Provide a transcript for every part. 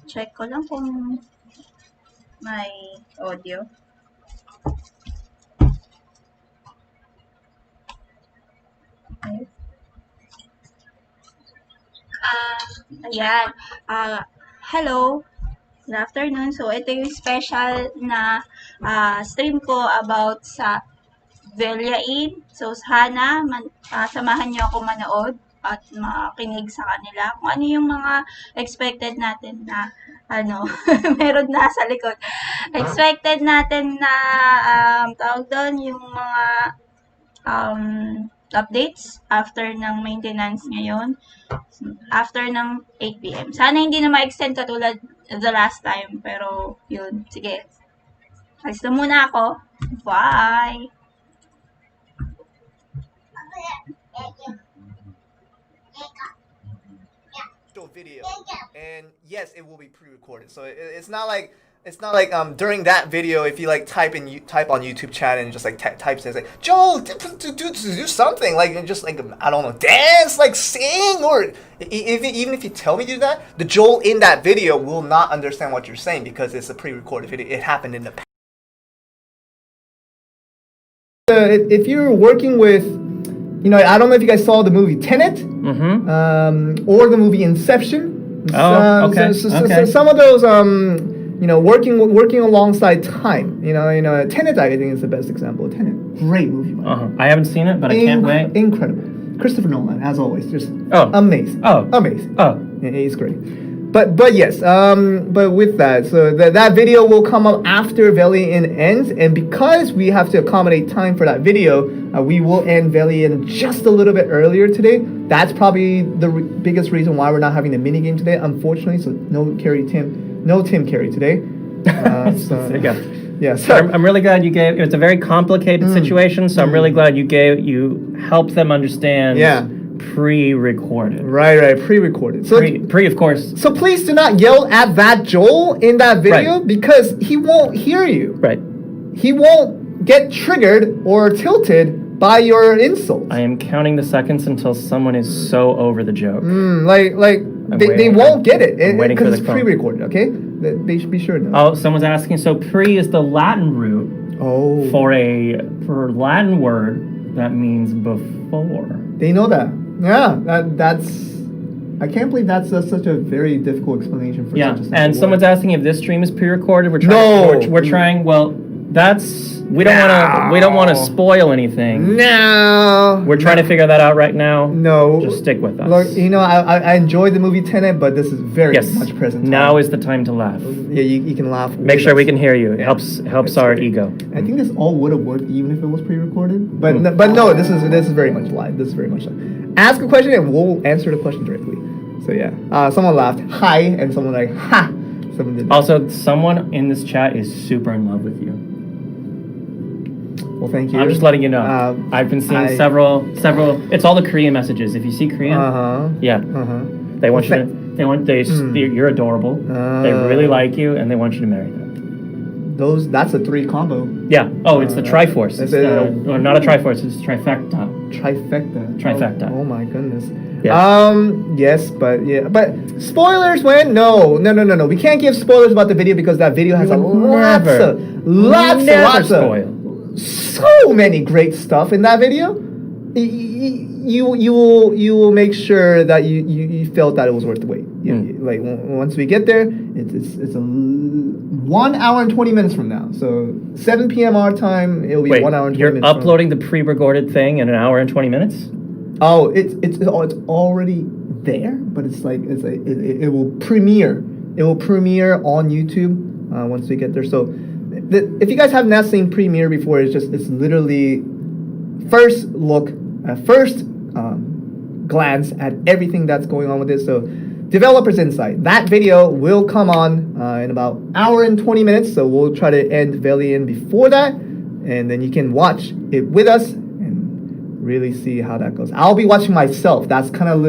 Check ko lang kung may audio. Okay. Ayan. Hello. Good afternoon. So, ito yung special na stream ko about sa Velia in. So, sana samahan niyo ako manood at makinig sa kanila. Kung ano yung mga expected natin na meron na sa likod. Expected natin na tawag doon yung mga um, updates after ng maintenance ngayon, after ng 8 p.m. Sana hindi na ma-extend katulad the last time, pero yun, sige. Alis na muna ako. Bye! Video, and yes, it will be pre-recorded, so it's not like during that video, if you like type on YouTube chat and just like type says like Joel do something like just like I don't know, dance, like sing, or even if you tell me to do that, the Joel in that video will not understand what you're saying because it's a pre-recorded video. It happened in the past. If you're working with, I don't know if you guys saw the movie Tenet, or the movie Inception. Okay. So some of those, working alongside time. Tenet, I think is the best example of Tenet. Great movie. I haven't seen it, but I can't wait. Incredible. Christopher Nolan, as always, just amazing. Amazing. Yeah, he's great. But yes, but with that, so that video will come up after Velia ends, and because we have to accommodate time for that video, we will end Velia just a little bit earlier today. That's probably the biggest reason why we're not having the mini game today, unfortunately. So no Tim Carey today. Yeah, so I'm really glad you gave. It's a very complicated situation, so I'm really glad you helped them understand. Yeah. Pre-recorded. Right, pre-recorded. So pre, of course. So please do not yell at that Joel in that video, because he won't hear you. Right. He won't get triggered or tilted by your insult. I am counting the seconds until someone is so over the joke. They won't get it because it's pre-recorded. Okay, they should be sure to know. Oh, someone's asking. So pre is the Latin root. Oh. For Latin word that means before. They know that. Yeah, that's. I can't believe that's such a very difficult explanation for such a simple and someone's word. asking if this stream is pre-recorded. We're trying. We're trying. Well, we don't want to spoil anything. No. We're trying to figure that out right now. No. Just stick with us. Look, I enjoyed the movie Tenet, but this is very much present time. Now is the time to laugh. Yeah, you can laugh. Make sure we can hear you. It helps our ego. I think this all would have worked even if it was pre-recorded. But no, this is very much live. This is very much live. Ask a question and we'll answer the question directly. So yeah, someone laughed hi, and someone like ha. Someone did. Also, someone in this chat is super in love with you. Well, thank you. I'm just letting you know. I've been seeing several. It's all the Korean messages. If you see Korean, they want you're adorable. They really like you, and they want you to marry them. That's a 3 combo. Yeah. Oh, it's the Triforce. It's not a Triforce. It's trifecta. Trifecta. Oh my goodness. Yes. Yes, but spoilers when? No. We can't give spoilers about the video because that video has lots of so many great stuff in that video. You will make sure that you felt that it was worth the wait. Like once we get there, it's a 1 hour and 20 minutes from now. So 7 p.m. our time, it'll be 1 hour and 20 minutes. You're uploading the pre-recorded thing in 1 hour and 20 minutes? Oh, it's already there, but it will premiere. It will premiere on YouTube once we get there. So if you guys have not seen premiere before, it's literally first look, first glance at everything that's going on with this. So developers insight, that video will come on in about 1 hour and 20 minutes. So we'll try to end Velian before that, and then you can watch it with us and really see how that goes. I'll be watching myself. That's kind of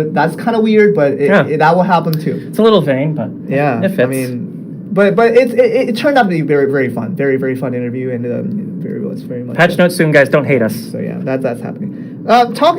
weird, but that will happen too. It's a little vain, but it fits. I mean, but it turned out to be very, very fun, very, very fun interview, and it's very much. Patch notes soon, guys. Don't hate us. So yeah, that's happening.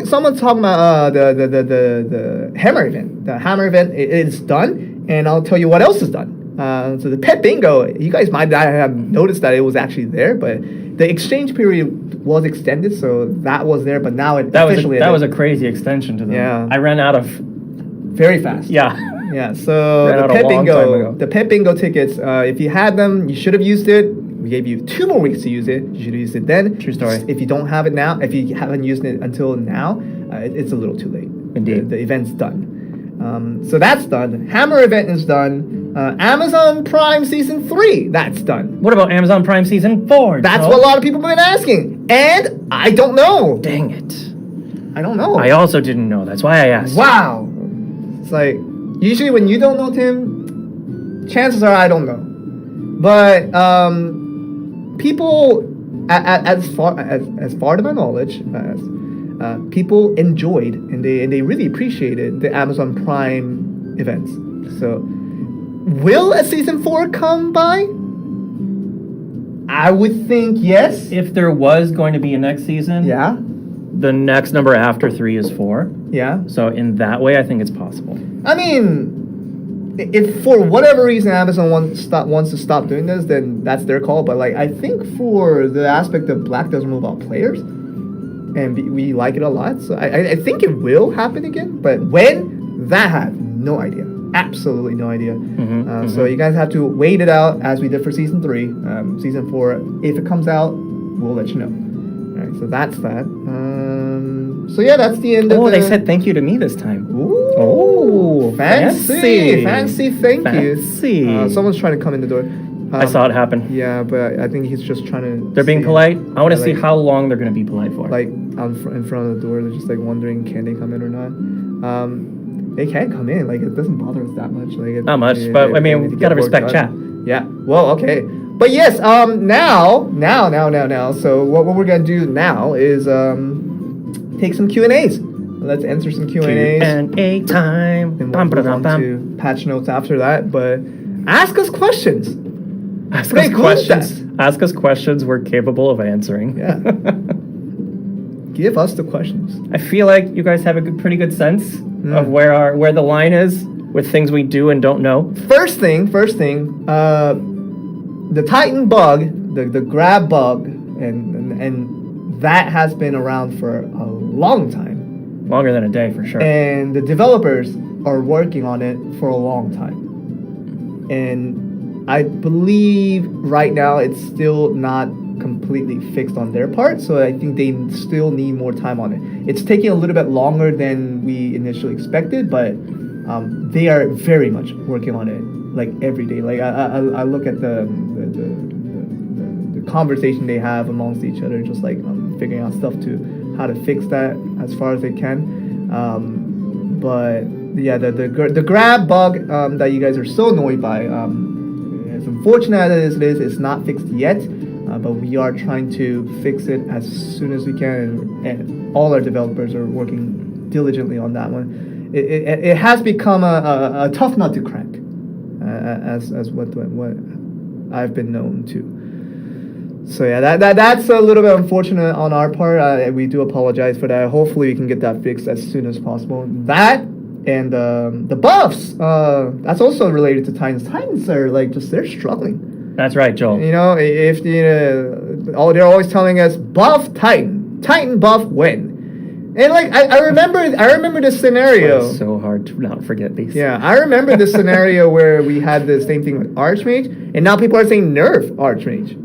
Someone's talking about the Hammer event. The Hammer event is done. And I'll tell you what else is done. So the pet bingo, you guys might not have noticed that it was actually there, but the exchange period was extended, so that was there, but now it that officially was a crazy extension to them. Yeah. I ran out of very fast. Yeah. Yeah. So Ran the out a pet long time bingo, ago. the pet bingo tickets. If you had them, you should have used it. We gave you 2 more weeks to use it. You should have used it then. True story. If you don't have it now, if you haven't used it until now, it's a little too late. Indeed. The event's done. So that's done. Hammer event is done. Amazon Prime Season 3, that's done. What about Amazon Prime Season 4? That's Joe? what a lot of people have been asking. And I don't know. Dang it. I don't know. I also didn't know. That's why I asked. Wow. It's like, usually when you don't know, Tim, chances are I don't know. But people, as far to my knowledge, people enjoyed and they really appreciated the Amazon Prime events. So, will a season 4 come by? I would think yes. If there was going to be a next season, Yeah. the next number after 3 is 4. Yeah. So in that way, I think it's possible. I mean, if for whatever reason Amazon wants to stop doing this, then that's their call. But like, I think for the aspect of Black doesn't move out players, and we like it a lot, so I think it will happen again. But when, that I have no idea. Absolutely no idea. So you guys have to wait it out as we did for season 3. Season 4, if it comes out, we'll let you know. All right, so that's that. So yeah, that's the end of Oh, the... they said thank you to me this time. Ooh, Oh, fancy, fancy. thank Fancy. you. Someone's trying to come in the door. I saw it happen. Yeah, but I think he's just trying to... They're being see- polite. I want to Yeah, see like- how long they're going to be polite for. Like, in front of the door, they're just like wondering, can they come in or not? They can come in. Like, it doesn't bother us that much. Like, Not much, but I mean, need to we get gotta work respect done. chat. Yeah. Well, okay. But yes, now. So what we're gonna do now is take some Q&As. Let's answer some Q&As. Q&A time. And Bum, we'll move ba-da-dum, on bum. to patch notes after that. But ask us questions. Ask Pretty us cool questions. stuff. Ask us questions we're capable of answering. Yeah. Give us the questions. I feel like you guys have a pretty good sense of where the line is with things we do and don't know. First thing, the Titan bug, the grab bug, and that has been around for a long time. Longer than a day, for sure. And the developers are working on it for a long time. And I believe right now it's still not completely fixed on their part, so I think they still need more time on it. It's taking a little bit longer than we initially expected, but they are very much working on it like every day. Like I look at the conversation they have amongst each other, just like figuring out stuff to how to fix that as far as they can. But yeah, the grab bug that you guys are so annoyed by, as unfortunate as it is, it's not fixed yet. But we are trying to fix it as soon as we can, and all our developers are working diligently on that one. It has become a tough nut to crack, as what I've been known to. So yeah, that's a little bit unfortunate on our part. We do apologize for that. Hopefully we can get that fixed as soon as possible. That and the buffs, that's also related to Titans. Titans are like they're struggling. That's right, Joel. You know, if they're always telling us buff Titan buff win. And like I remember this scenario. It's so hard to not forget these. Yeah, I remember this scenario where we had the same thing with Archmage, and now people are saying nerf Archmage.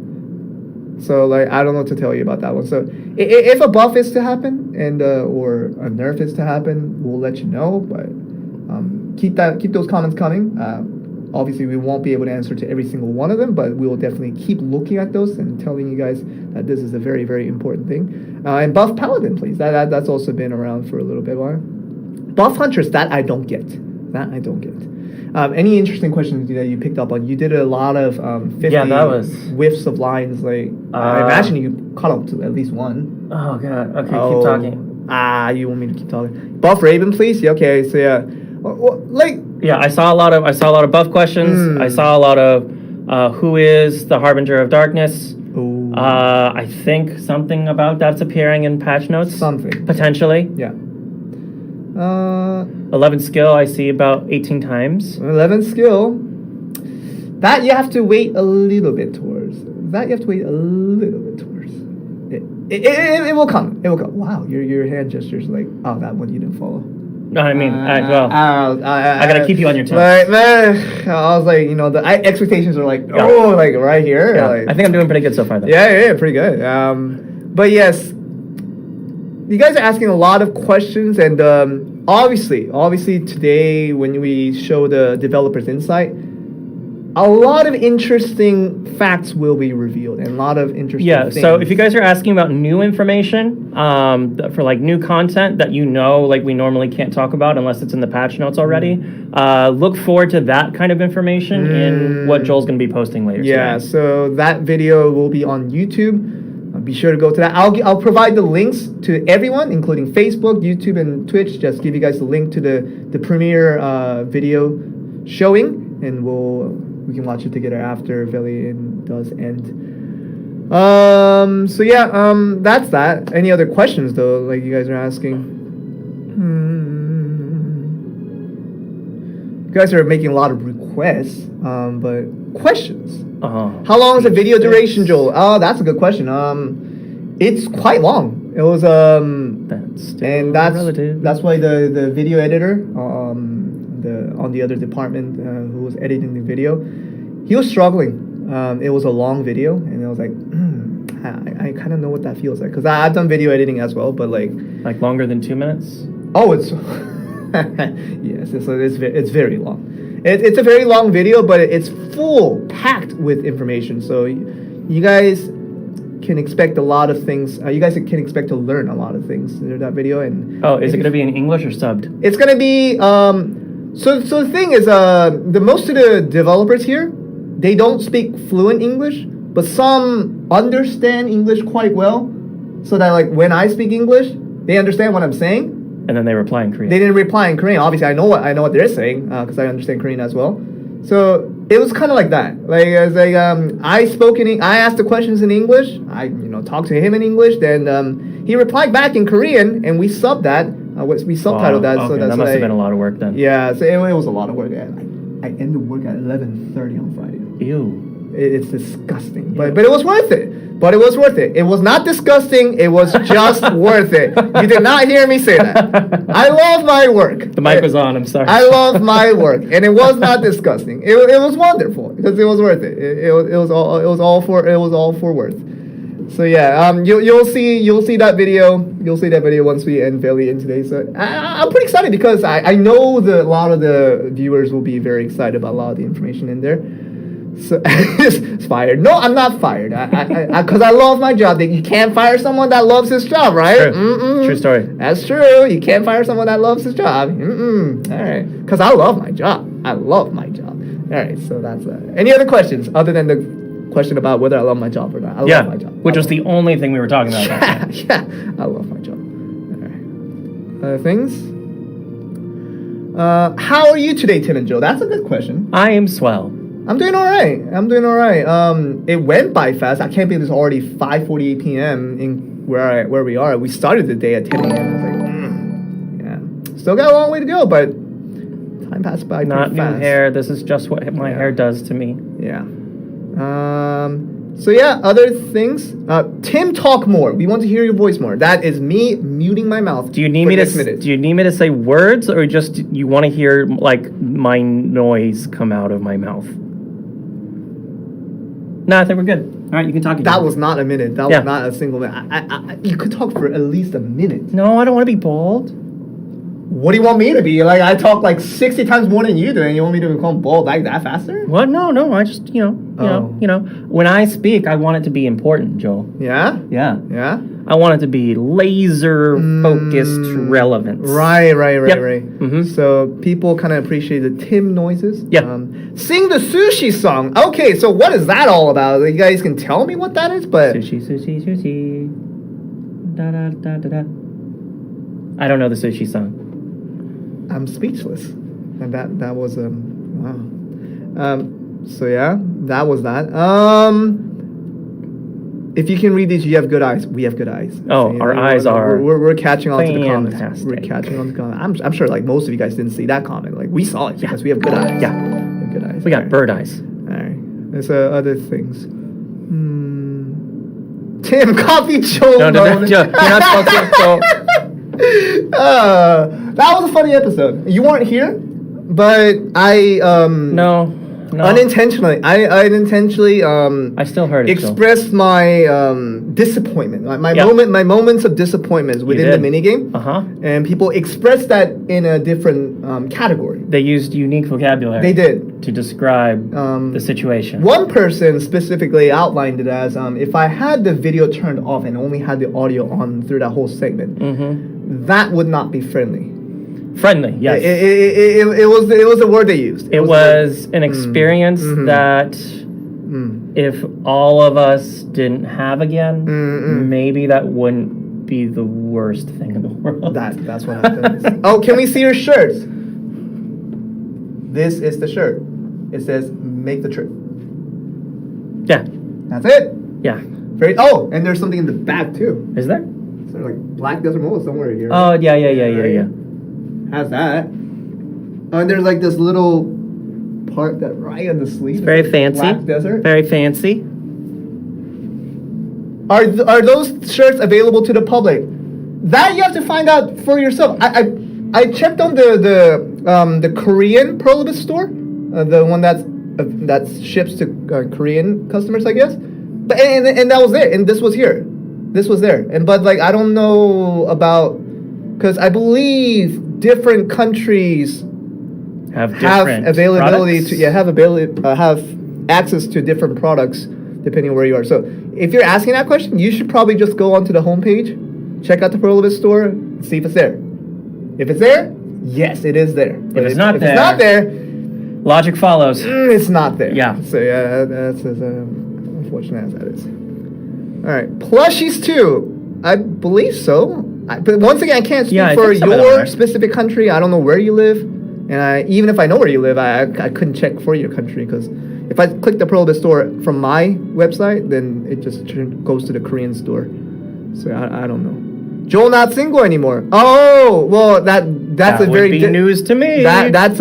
So like I don't know what to tell you about that one. So if a buff is to happen and or a nerf is to happen, we'll let you know. But keep those comments coming. Obviously, we won't be able to answer to every single one of them, but we will definitely keep looking at those and telling you guys that this is a very, very important thing. And buff Paladin, please. That's also been around for a little bit while. Buff Huntress, that I don't get. Any interesting questions that you picked up on? You did a lot of 50 that was whiffs of lines. Like I imagine you caught up to at least one. Oh god. Okay, keep talking. You want me to keep talking? Buff Raven, please. Yeah, okay, so yeah, Yeah, I saw a lot of buff questions. I saw a lot of who is the Harbinger of Darkness. Ooh. I think something about that's appearing in patch notes. Something. Potentially. Yeah. 11 skill, I see about 18 times. 11 skill. That you have to wait a little bit towards. It will come. It will come. Wow, your hand gestures like, oh, that one you didn't follow. No, I mean, I gotta keep you on your toes. I was like, the expectations are like, like right here. Yeah. Like, I think I'm doing pretty good so far, though. Yeah, pretty good. But yes, you guys are asking a lot of questions, and obviously today when we show the developers insight, a lot of interesting facts will be revealed and a lot of interesting things. So if you guys are asking about new information for like new content that we normally can't talk about unless it's in the patch notes already, look forward to that kind of information in what Joel's going to be posting later today. So that video will be on YouTube. Be sure to go to that. I'll provide the links to everyone, including Facebook, YouTube, and Twitch. Just give you guys the link to the premiere video showing, and we can watch it together after Velia does end. That's that. Any other questions though, like you guys are asking? You guys are making a lot of requests, but questions. How long is the video duration, Joel? Oh, that's a good question. It's quite long. It was that's why the video editor on the other department who was editing the video, he was struggling. It was a long video, and I was like, I kind of know what that feels like, because I've done video editing as well, but like longer than 2 minutes. Oh, it's yes, it's very long. It's a very long video, but it's packed with information. So you guys can expect a lot of things. You guys can expect to learn a lot of things in that video. And is it going to be in English or subbed? It's going to be. So the thing is, the most of the developers here, they don't speak fluent English, but some understand English quite well, so that like when I speak English, they understand what I'm saying. And then they reply in Korean. They didn't reply in Korean. Obviously, I know what they're saying because I understand Korean as well. So it was kind of like that. Like it's like I asked the questions in English. I talked to him in English. Then he replied back in Korean, and we subbed that. We subtitled that. Okay, so that must have been a lot of work then. Yeah. So it was a lot of work. I ended work at 11:30 on Friday. Ew. It's disgusting, but it was worth it. But it was worth it. It was not disgusting. It was just worth it. You did not hear me say that. I love my work. The mic was on. I'm sorry. I love my work, and it was not disgusting. It was wonderful because it was worth it. It was all for worth. So yeah, you'll see that video. You'll see that video once we end Velia in today. So I'm pretty excited because I know a lot of the viewers will be very excited about a lot of the information in there. So it's fired. No, I'm not fired. Because I love my job. You can't fire someone that loves his job, right? True story. That's true. You can't fire someone that loves his job. All right. Because I love my job. All right. So that's any other questions other than the question about whether I love my job or not? I love my job. Which was the only thing we were talking about. Yeah. I love my job. All right. Other things. How are you today, Tim and Joe? That's a good question. I am swell. I'm doing all right. It went by fast. I can't believe it's already 5:48 p.m. in where we are. We started the day at 10 a.m. I was like, yeah. Still got a long way to go, but time passed by Not pretty new fast. hair. This is just what my hair does to me. Yeah. So yeah, other things. Tim, talk more. We want to hear your voice more. That is me muting my mouth. Do you need me to say words, or just you want to hear like my noise come out of my mouth? No, I think we're good. All right, you can talk again. That was not a minute. That was not a single minute. You could talk for at least a minute. No, I don't want to be bald. What do you want me to be? Like, I talk like 60 times more than you do, and you want me to become bald like that faster? What? No. I just, when I speak, I want it to be important, Joel. Yeah? Yeah. I want it to be laser-focused relevance. Right. Mm-hmm. So people kind of appreciate the Tim noises. Yeah. Sing the sushi song. Okay, so what is that all about? You guys can tell me what that is, but... Sushi. Da-da-da-da-da. I don't know the sushi song. I'm speechless. And that was, wow. So yeah, that was that. if you can read these, you have good eyes. We have good eyes. Oh, our eyes are We're catching on to the comments. fantastic. We're catching on to the comments. I'm sure like most of you guys didn't see that comment. Like we saw it because we have good eyes. Yeah. We have good eyes. We got Alright. bird eyes. All right. There's other things. Tim, coffee Joe. No, you're not supposed to. So, That was a funny episode. You weren't here, but I no. unintentionally I still heard it. expressed my disappointment, my Yeah. my moments of disappointment within the did. minigame. And people expressed that in a different category. They used unique vocabulary. They did. To describe the situation. One person specifically outlined it as if I had the video turned off and only had the audio on through that whole segment, that would not be friendly. Friendly, yes. It was the word they used. It was an experience that if all of us didn't have again, maybe that wouldn't be the worst thing in the world. That's what happens. Oh, can we see your shirts? This is the shirt. It says "Make the trip." Yeah, That's it. yeah. Very. Oh, and there's something in the back too. Is there? So like Black Desert Mole somewhere here. Oh, yeah. Has that. And there's like this little part that right on the sleeve. It's very fancy. Black Desert. Very fancy. Are those shirts available to the public? That you have to find out for yourself. I checked on the Korean Pearl Abyss store, the one that ships to Korean customers, I guess. But and that was there, and this was here, this was there, and but like I don't know about because I believe different countries Have different availability products? have access to different products depending on where you are. So if you're asking that question, you should probably just go onto the homepage, check out the Pearl Abyss store, and see if it's there. If it's there, yes, it is there. But If it's not there, Logic follows. it's not there. Yeah. So yeah, that's as unfortunate as that is. All right, plushies too. I believe so. But once again, I can't speak I for think some of them your are. specific country. I don't know where you live, and even if I know where you live, I couldn't check for your country because if I click the Pearl Abyss store from my website, then it just goes to the Korean store. So I don't know. Joel not single anymore. Oh well, that's That a would very be news to me. that's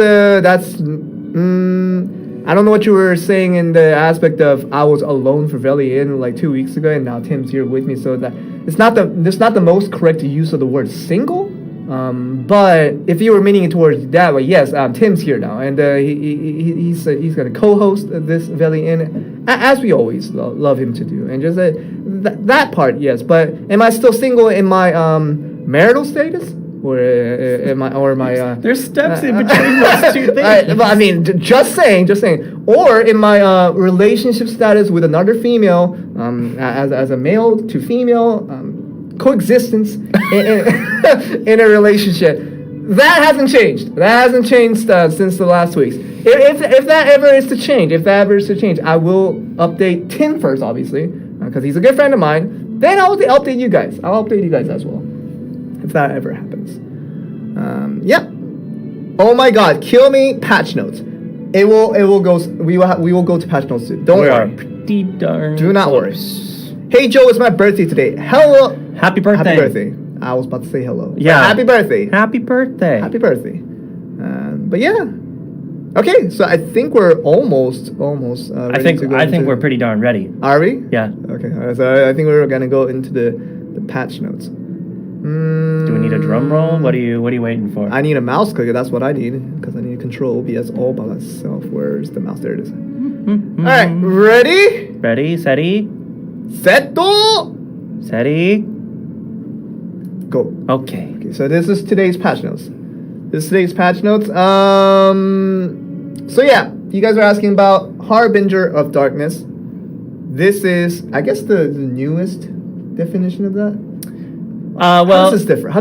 I don't know what you were saying in the aspect of I was alone for Velia in like 2 weeks ago, and now Tim's here with me. So that it's not the most correct use of the word single. But if you were meaning it towards that way, yes, Tim's here now, and he's going to co-host this Velia in as we always love him to do, and just that part, yes. But am I still single in my marital status? Or am I? There's steps in between those two things. But I mean, just saying. Or in my relationship status with another female, as a male to female, coexistence in a relationship. That hasn't changed. Since the last weeks. If that ever is to change, I will update Tim first, obviously, because he's a good friend of mine. Then I'll update you guys. I'll update you guys as well, if that ever happens. Yeah. Oh my God! Kill me. Patch notes. It will go. We will go to patch notes soon. Don't We are worry. pretty darn Do not worry. close. Hey Joe, it's my birthday today. Hello. Happy birthday. Happy birthday. I was about to say hello. Yeah. But happy birthday. Happy birthday. Happy birthday. But yeah. Okay, so I think we're almost. I think we're pretty darn ready. Are we? Yeah. Okay. So I think we're gonna go into the patch notes. Do we need a drum roll? What are you waiting for? I need a mouse clicker. That's what I need because I need to control OBS all by myself. Where's the mouse? There it is. All right, ready? Ready, steady, Setto. steady. Go. Okay. Okay, so this is today's patch notes. So yeah, you guys are asking about Harbinger of Darkness. This is, I guess, the newest definition of that. Well, How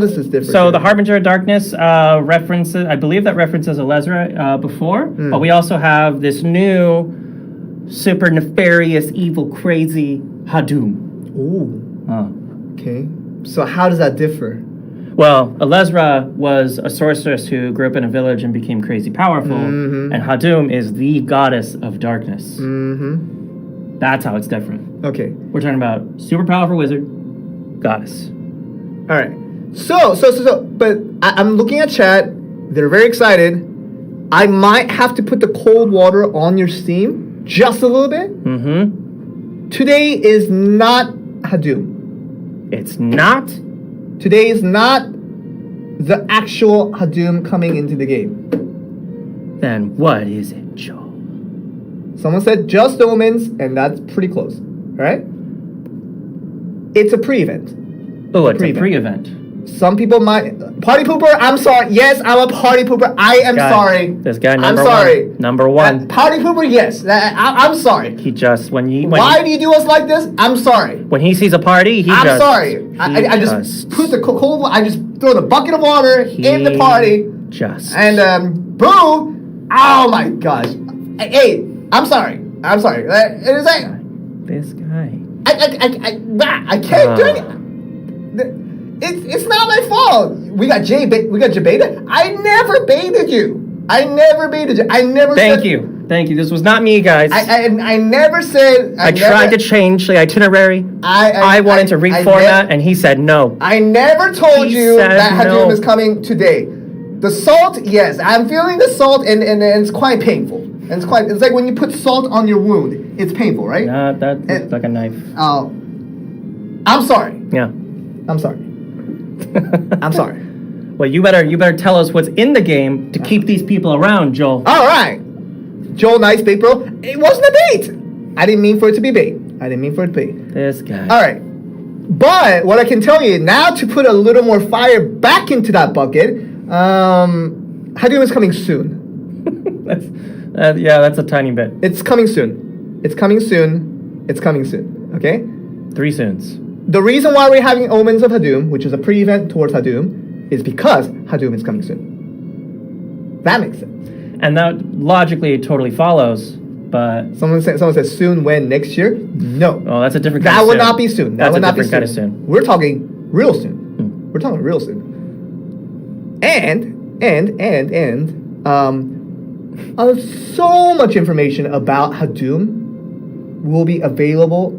does this differ? So the Harbinger of Darkness references, I believe that references Elezra before, but we also have this new super nefarious, evil, crazy Hadum. Ooh. Okay. So how does that differ? Well, Elezra was a sorceress who grew up in a village and became crazy powerful, and Hadum is the goddess of darkness. That's how it's different. Okay. We're talking about super powerful wizard, goddess. All right. So, but I'm looking at chat. They're very excited. I might have to put the cold water on your steam just a little bit. Mm-hmm. Today is not Hadum. It's not? Today is not the actual Hadum coming into the game. Then what is it, Joel? Someone said just omens, and that's pretty close. All right? It's a pre-event. Oh, it's a pre-event. Some people might... Party pooper, I'm sorry. Yes, I'm a party pooper. I am sorry. This guy, I'm sorry. Number one. Party pooper, yes. I'm sorry. He just, Why do you do us like this? I'm sorry. When he sees a party, I'm sorry. I just put the cold... I just throw the bucket of water in the party. And, boo! Oh, my gosh. Hey, I'm sorry. I'm sorry. It is like... This guy. I can't do it. It's not my fault. We got Jabeta. I never baited you. I never Thank you. This was not me, guys. I never said. I tried to change the itinerary. I wanted to reformat, and he said no. I never told you that Hadum is coming today. The salt, yes, I'm feeling the salt, and it's quite painful. And it's like when you put salt on your wound. It's painful, right? That looks like a knife. Oh, I'm sorry. Yeah. I'm sorry. I'm sorry. Well, you better tell us what's in the game to keep these people around, Joel. All right. Joel, nice bait, bro. It wasn't a bait. I didn't mean for it to be bait. This guy. All right. But what I can tell you now, to put a little more fire back into that bucket, Hadum is coming soon. That's a tiny bit. It's coming soon. Okay? 3 soons. The reason why we're having Omens of Hadum, which is a pre-event towards Hadum, is because Hadum is coming soon. That makes sense. And that logically totally follows, but... Someone says soon when? Next year? No. Oh, that's a different kind of soon. That would not be soon. That's a different kind of soon. We're talking real soon. We're talking real soon. And so much information about Hadum will be available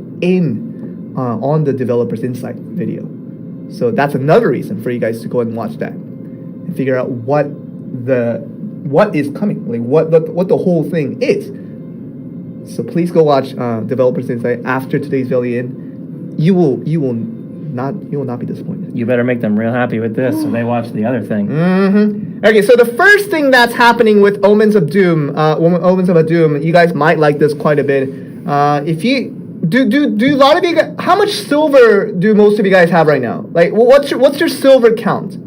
on the Developers Insight video. So that's another reason for you guys to go and watch that and figure out what is coming, like what the whole thing is. So please go watch Developers Insight after today's Velia. You will not be disappointed. You better make them real happy with this, so they watch the other thing. Mm-hmm. Okay, so the first thing that's happening with Omens of Doom, you guys might like this quite a bit. If you do a lot of you guys, how much silver do most of you guys have right now? Like, what's your silver count?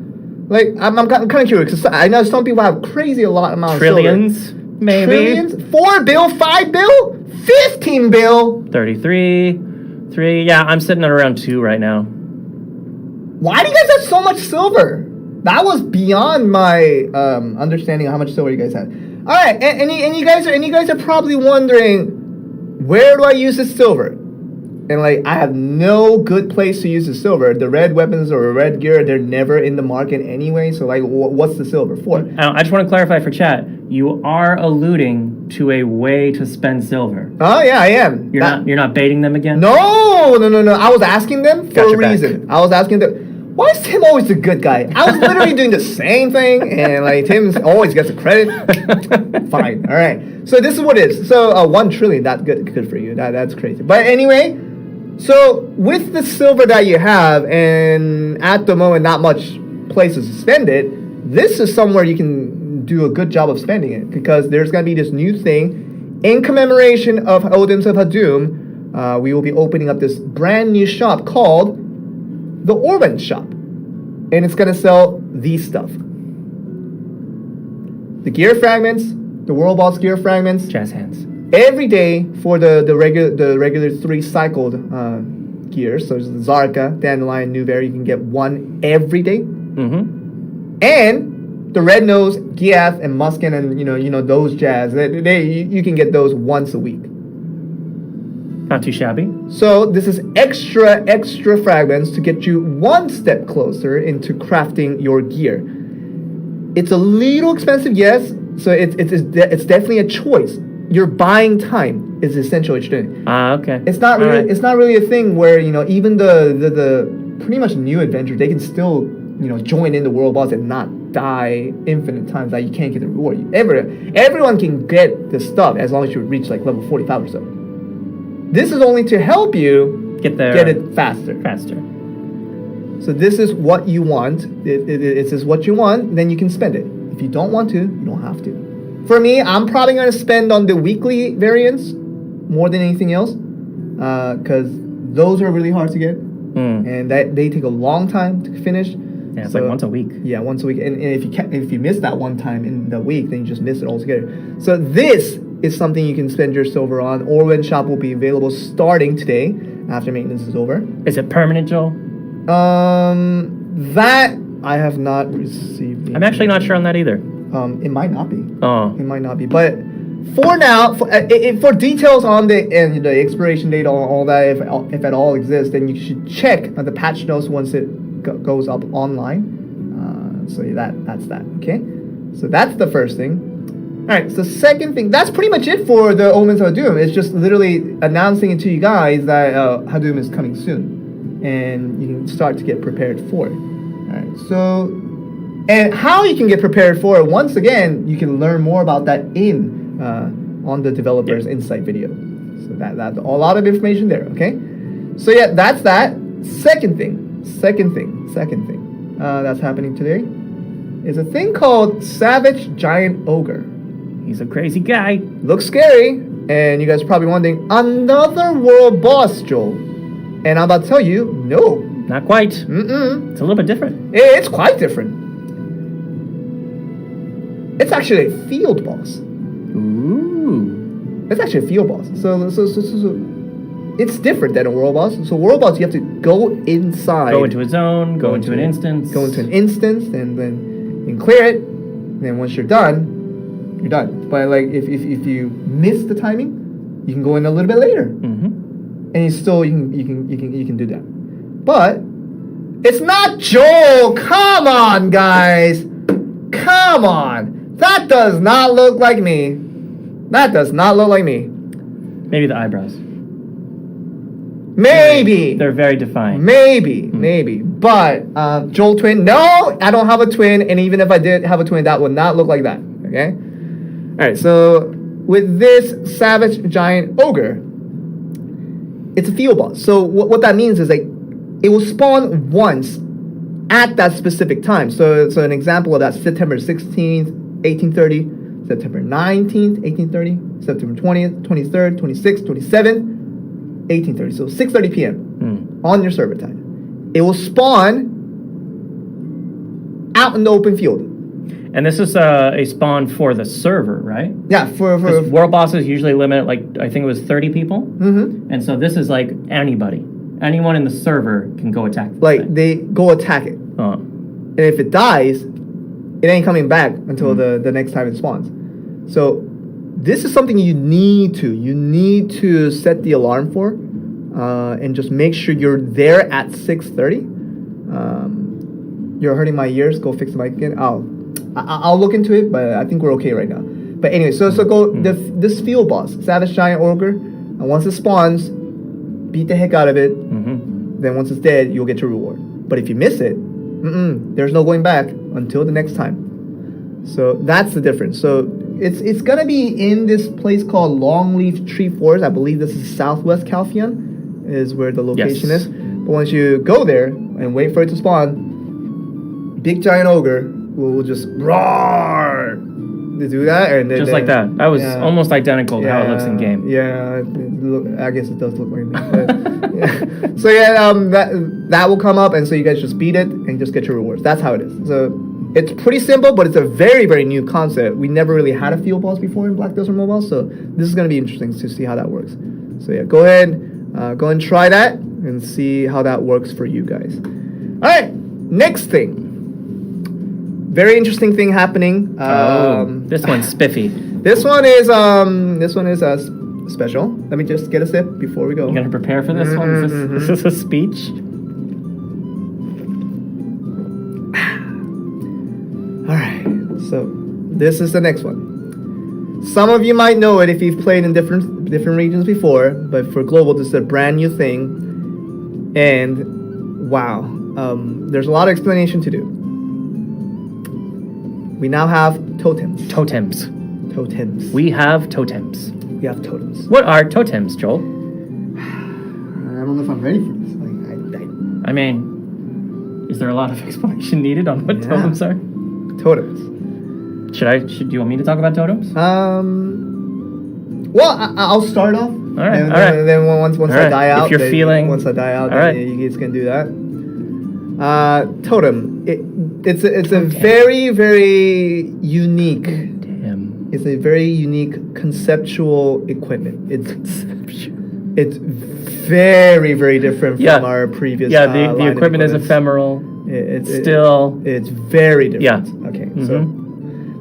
Like, I'm kind of curious, because I know some people have crazy a lot amount Trillions, of silver. maybe. Trillions? 4 bill, 5 bill, 15 bill. 33, 3. Yeah, I'm sitting at around 2 right now. Why do you guys have so much silver? That was beyond my understanding of how much silver you guys had. All right, and you guys are probably wondering, where do I use this silver? And like, I have no good place to use the silver. The red weapons or red gear, they're never in the market anyway. So like, what's the silver for? I just want to clarify for chat. You are alluding to a way to spend silver. Oh yeah, I am. You're not baiting them again? No. I was asking them for a reason. I was asking them. Why is Tim always the good guy? I was literally doing the same thing, and like Tim always gets the credit. Fine, all right. So this is what it is. So 1 trillion, that's good for you. That's crazy. But anyway, so with the silver that you have, and at the moment not much places to spend it, this is somewhere you can do a good job of spending it, because there's gonna be this new thing in commemoration of Omens of Hadum. We will be opening up this brand new shop called the Orban Shop, and it's gonna sell these stuff: the gear fragments, the World Boss gear fragments, jazz hands, every day for the regular 3 cycled gears. So Zarka, Dandelion, Nuvera, you can get 1 every day. Mm-hmm. And the Red Nose, Giath, and Muskin, and you know those jazz. You can get those once a week. Not too shabby. So this is extra fragments to get you 1 step closer into crafting your gear. It's a little expensive, yes. So it's definitely a choice. You're buying time. is essential what you're doing. Okay. It's not All really right. it's not really a thing where even the pretty much new adventure, they can still join in the world boss and not die infinite times that you can't get the reward. Everyone can get the stuff as long as you reach like level 45 or so. This is only to help you Get there. get it faster. So this is what you want. It says what you want, then you can spend it. If you don't want to, you don't have to. For me, I'm probably going to spend on the weekly variants more than anything else, because those are really hard to get, and they take a long time to finish. Yeah, it's like once a week. Yeah, once a week. And if you miss that one time in the week, then you just miss it altogether. So this is something you can spend your silver on. Orwin Shop will be available starting today after maintenance is over. Is it permanent, Joel? That I have not received. I'm actually not sure on that either. It might not be. Oh. It might not be. But for now, for details on the expiration date, all that, if at all exists, then you should check the patch notes once it goes up online. So that's that. Okay. So that's the first thing. All right. So second thing, that's pretty much it for the Omens of Doom. It's just literally announcing it to you guys that Doom is coming soon, and you can start to get prepared for it. All right. So, and how you can get prepared for it, once again, you can learn more about that on the developer's insight video. So that's a lot of information there. Okay. So yeah, that's that. Second thing that's happening today is a thing called Savage Giant Ogre. He's a crazy guy. Looks scary, and you guys are probably wondering, another world boss, Joel. And I'm about to tell you, no. Not quite. It's a little bit different. It's quite different. It's actually a field boss. Ooh. It's actually a field boss. So it's different than a world boss. So world boss, you have to go inside. Go into a zone, go into an instance. Go into an instance, and then you can clear it. And then once you're done, you're done. But like if you miss the timing, you can go in a little bit later. And you can do that. But it's not Joel. Come on, guys. Come on. That does not look like me. Maybe the eyebrows. Maybe. They're very defined. Maybe. But Joel twin, no, I don't have a twin. And even if I did have a twin, that would not look like that. Okay? All right, so with this Savage Giant Ogre, it's a field boss. So what that means is like it will spawn once at that specific time. So an example of that, September 16th, 1830, September 19th, 1830, September 20th, 23rd, 26th, 27th, 1830. So 6:30 p.m. On your server time. It will spawn out in the open field. And this is a spawn for the server, right? Yeah, for world bosses usually limit, like, I think it was 30 people. And so this is like anybody. Anyone in the server can go attack this thing. They go attack it. And if it dies, it ain't coming back until the next time it spawns. So this is something you need to set the alarm for, and just make sure you're there at 6:30. You're hurting my ears. Go fix the mic again. I'll look into it, but I think we're okay right now. But anyway, so go this field boss, Savage Giant Ogre, and once it spawns, beat the heck out of it. Then once it's dead, you'll get your reward. But if you miss it, there's no going back until the next time. So that's the difference. So it's gonna be in this place called Longleaf Tree Forest. I believe this is Southwest Calpheon, is where the location is. But once you go there and wait for it to spawn, Big Giant Ogre will just roar to do that, and just like that. That was almost identical to how it looks in game. Yeah, I guess it does look like me. But, So that will come up, and so you guys just beat it and just get your rewards. That's how it is. So it's pretty simple, but it's a very, very new concept. We never really had a field boss before in Black Desert Mobile, so this is going to be interesting to see how that works. So yeah, go ahead, go and try that and see how that works for you guys. All right, next thing. Very interesting thing happening. This one's spiffy. This one is special. Let me just get a sip before we go. You gotta prepare for this one? Is this a speech? Alright, so this is the next one. Some of you might know it if you've played in different different regions before, but for global, this is a brand new thing. And wow, there's a lot of explanation to do. We now have totems. Totems. Totems. We have totems. We have totems. What are totems, Joel? I don't know if I'm ready for this. I mean, is there a lot of explanation needed on what totems are? Totems. Should you want me to talk about totems? Well, I'll start off. All right. And all right. then once All I right. die out, If you're feeling, once I die out, all then right. you guys can do that. Totem. It's a very, very unique. Damn. It's a very unique conceptual equipment. It's very, very different from our previous. Yeah, line the of equipment is equipments. ephemeral. It's very different. Yeah. Okay. Mhm. So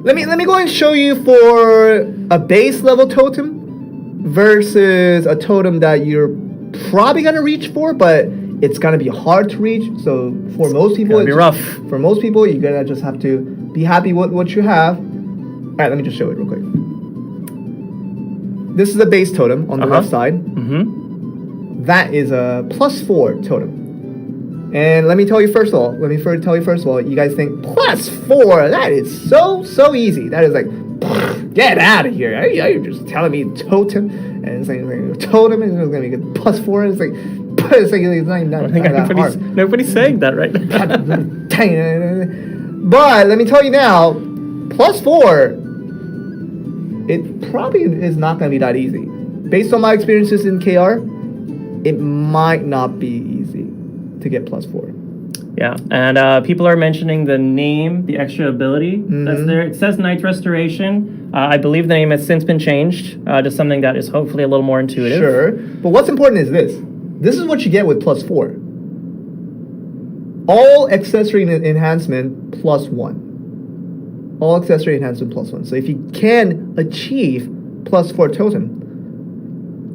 let me go and show you for a base level totem versus a totem that you're probably gonna reach for, but it's gonna be hard to reach. So for most people, It's gonna be rough. For most people, you're gonna just have to be happy with what you have. All right, let me just show it real quick. This is a base totem on the left side. Mm-hmm. That is a +4 totem. And let me tell you first of all, you guys think +4, that is so easy. That is like, get out of here. You're just telling me totem. And it's like totem is going to be good. +4, it's not even I think that hard. nobody's saying that right now. But let me tell you now, +4, it probably is not going to be that easy. Based on my experiences in KR, it might not be easy to get +4. Yeah, and people are mentioning the name, the extra ability that's there. It says Night's Restoration. I believe the name has since been changed to something that is hopefully a little more intuitive. Sure, but what's important is this. This is what you get with +4. All accessory enhancement +1. All accessory enhancement +1. So if you can achieve +4 totem,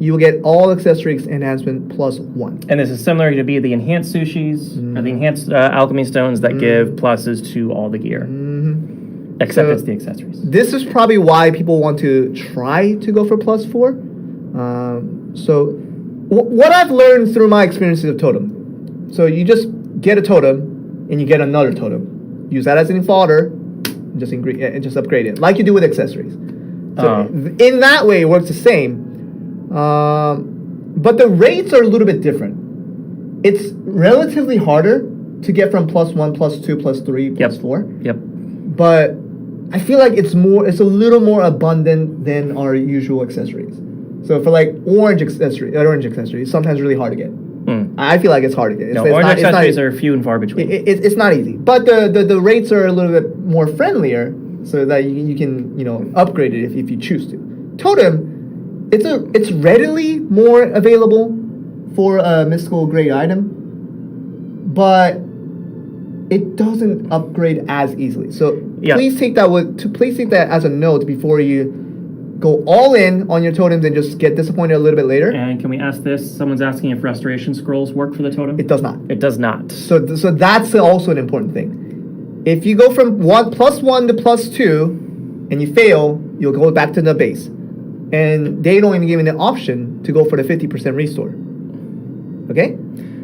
you will get all accessory enhancement +1. And this is similar to be the enhanced sushis or the enhanced alchemy stones that give pluses to all the gear. Except So it's the accessories. This is probably why people want to try to go for +4. So what I've learned through my experiences of totem. So you just get a totem and you get another totem. Use that as an fodder and just upgrade it. Like you do with accessories. So in that way it works the same. But the rates are a little bit different. It's relatively harder to get from +1, +2, +3, +4. Yep. But I feel like it's a little more abundant than our usual accessories. So for like orange accessories, it's sometimes really hard to get. I feel like it's hard to get. Orange accessories are few and far between. It's not easy. But the rates are a little bit more friendlier, so that you can upgrade it if you choose to. Totem. It's readily more available for a mystical grade item, but it doesn't upgrade as easily. So please take that as a note before you go all in on your totems and just get disappointed a little bit later. And can we ask this? Someone's asking if restoration scrolls work for the totem. It does not. It does not. So that's also an important thing. If you go from +1 to +2 and you fail, you'll go back to the base. And they don't even give you an option to go for the 50% restore. Okay?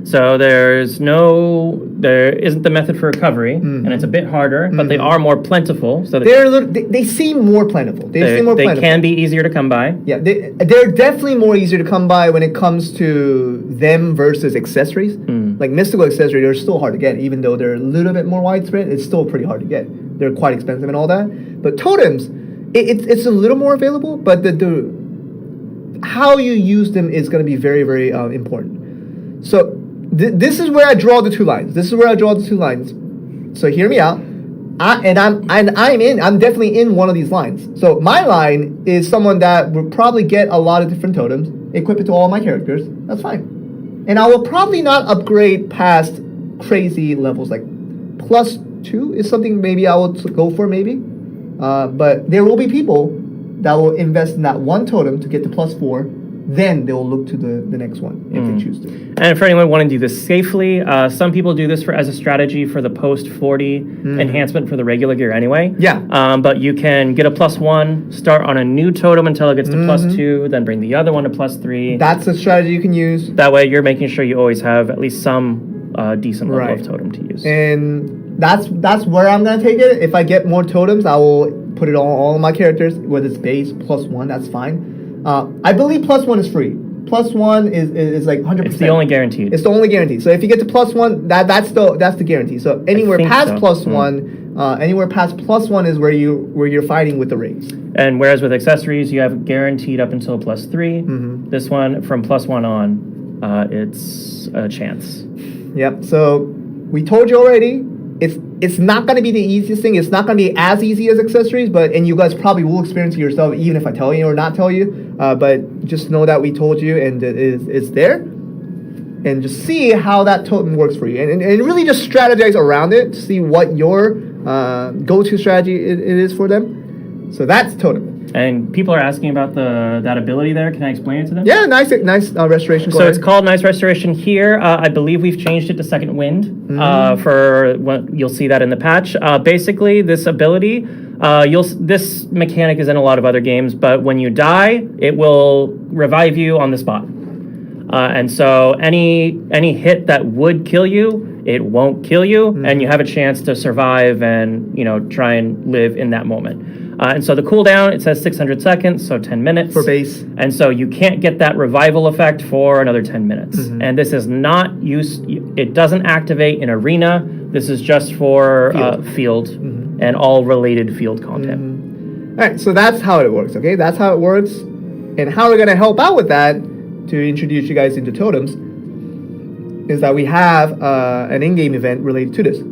So there isn't the method for recovery, and it's a bit harder, but they are more plentiful. So they seem more plentiful. They can be easier to come by. Yeah, they're definitely more easier to come by when it comes to them versus accessories. Like mystical accessories, they're still hard to get, even though they're a little bit more widespread. It's still pretty hard to get. They're quite expensive and all that. But totems, it's a little more available, but the how you use them is going to be very, very important. So this is where I draw the two lines. So hear me out. I'm definitely in one of these lines. So my line is someone that will probably get a lot of different totems, equip it to all my characters. That's fine. And I will probably not upgrade past crazy levels. Like +2 is something maybe I will go for maybe. But there will be people that will invest in that one totem to get to +4 then they'll look to the next one if they choose to. And for anyone wanting to do this safely, some people do this as a strategy for the post 40 enhancement for the regular gear anyway. Yeah. But you can get a +1, start on a new totem until it gets to +2, then bring the other one to +3. That's a strategy you can use. That way you're making sure you always have at least some decent level of totem to use. And that's where I'm going to take it. If I get more totems, I will put it on all of my characters, whether it's base, +1, that's fine. I believe +1 is free. +1 is like 100%. It's the only guaranteed. It's the only guarantee. So if you get to +1, that's the guarantee. So anywhere past +1, anywhere past +1 is where you're fighting with the raise. And whereas with accessories, you have guaranteed up until +3. This one from +1 on, it's a chance. Yep. So we told you already. It's not going to be the easiest thing. It's not going to be as easy as accessories, and you guys probably will experience it yourself, even if I tell you or not tell you. But just know that we told you, and it's there. And just see how that totem works for you, and really just strategize around it to see what your go-to strategy it is for them. So that's totem. And people are asking about that ability there. Can I explain it to them? Yeah, nice restoration. So it's called Nice Restoration here. I believe we've changed it to Second Wind for what you'll see that in the patch. Basically, this ability, this mechanic is in a lot of other games, but when you die, it will revive you on the spot. And so any hit that would kill you, it won't kill you, and you have a chance to survive and try and live in that moment. And so the cooldown, it says 600 seconds, so 10 minutes. For base. And so you can't get that revival effect for another 10 minutes. And this is not used, it doesn't activate in arena. This is just for field and all related field content. All right, so that's how it works, okay? That's how it works. And how we're going to help out with that to introduce you guys into totems is that we have an in-game event related to this.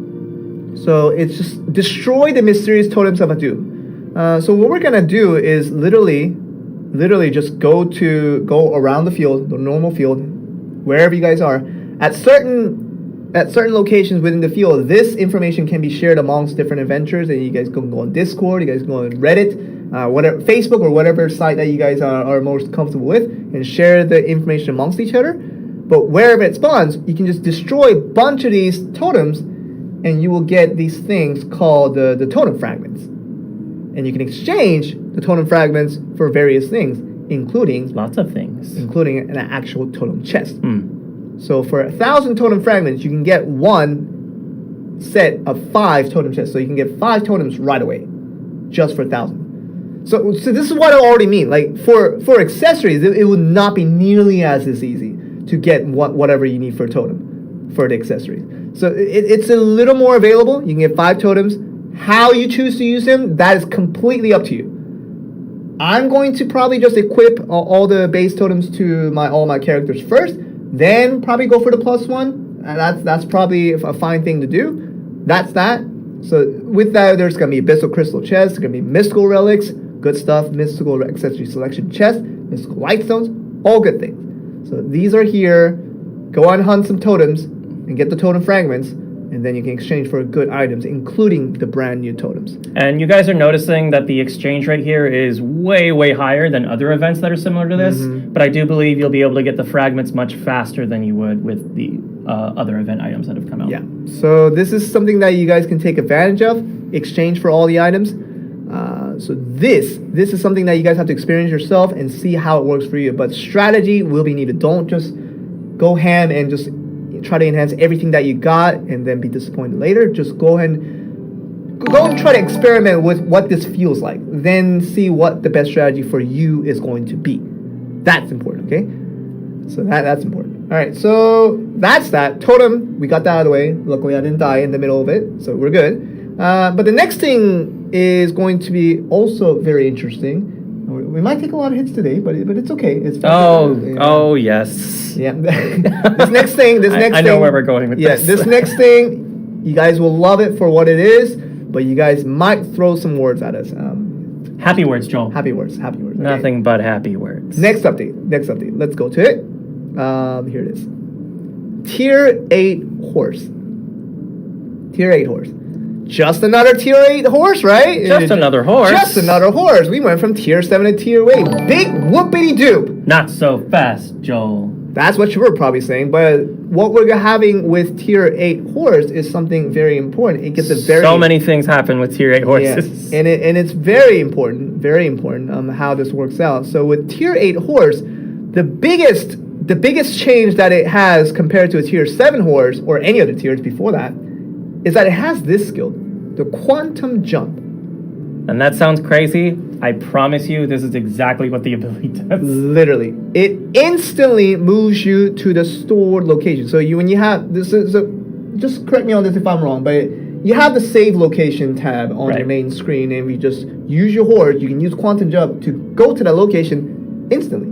So it's just destroy the mysterious totems of Adu. So what we're gonna do is literally just go around the field, the normal field, wherever you guys are. At certain locations within the field, this information can be shared amongst different adventures, and you guys can go on Discord, you guys can go on Reddit, whatever, Facebook, or whatever site that you guys are most comfortable with, and share the information amongst each other. But wherever it spawns, you can just destroy a bunch of these totems, and you will get these things called the totem fragments. And you can exchange the totem fragments for various things, including lots of things, including an actual totem chest. So for 1,000 totem fragments, you can get one set of 5 totem chests. So you can get 5 totems right away, just for 1,000. So this is what I already mean. Like for accessories, it would not be nearly as easy to get whatever you need for a totem for the accessories. So it's a little more available. You can get 5 totems. How you choose to use them, that is completely up to you. I'm going to probably just equip all the base totems to all my characters first, then probably go for the +1. And that's probably a fine thing to do. That's that. So with that, there's going to be Abyssal Crystal Chest, there's going to be Mystical Relics, good stuff, Mystical Accessory Selection Chest, Mystical Lightstones, all good things. So these are here. Go on and hunt some totems and get the totem fragments. And then you can exchange for good items, including the brand new totems. And you guys are noticing that the exchange rate here is way, way higher than other events that are similar to this. But I do believe you'll be able to get the fragments much faster than you would with the other event items that have come out. Yeah. So this is something that you guys can take advantage of, exchange for all the items. So this is something that you guys have to experience yourself and see how it works for you. But strategy will be needed. Don't just go ham and just try to enhance everything that you got and then be disappointed later. Just go ahead and try to experiment with what this feels like. Then see what the best strategy for you is going to be. That's important, okay? So that's important. All right, so that's that. Totem, we got that out of the way. Luckily, I didn't die in the middle of it, so we're good. But the next thing is going to be also very interesting. We might take a lot of hits today, but it's okay. It's oh yes. Yeah. This next thing. I know where we're going with this. This next thing, you guys will love it for what it is, but you guys might throw some words at us. Happy words, Joel. Happy words. Okay. Nothing but happy words. Next update. Let's go to it. Here it is. Tier 8 horse. just another tier 8 horse, right? Just another horse. Just another horse. We went from tier 7 to tier 8. Big whoopity doop. Not so fast, Joel. That's what you were probably saying, but what we're having with tier 8 horse is something very important. It gets a very... So many things happen with tier 8 horses. Yeah. And it's very important how this works out. So with tier 8 horse, the biggest change that it has compared to a tier 7 horse or any other tiers before that is that it has this skill, the quantum jump. And that sounds crazy. I promise you, this is exactly what the ability does. Literally, it instantly moves you to the stored location. So when you have this, just correct me on this if I'm wrong, but you have the save location tab on your main screen, and if you just use your horse, you can use quantum jump to go to that location instantly.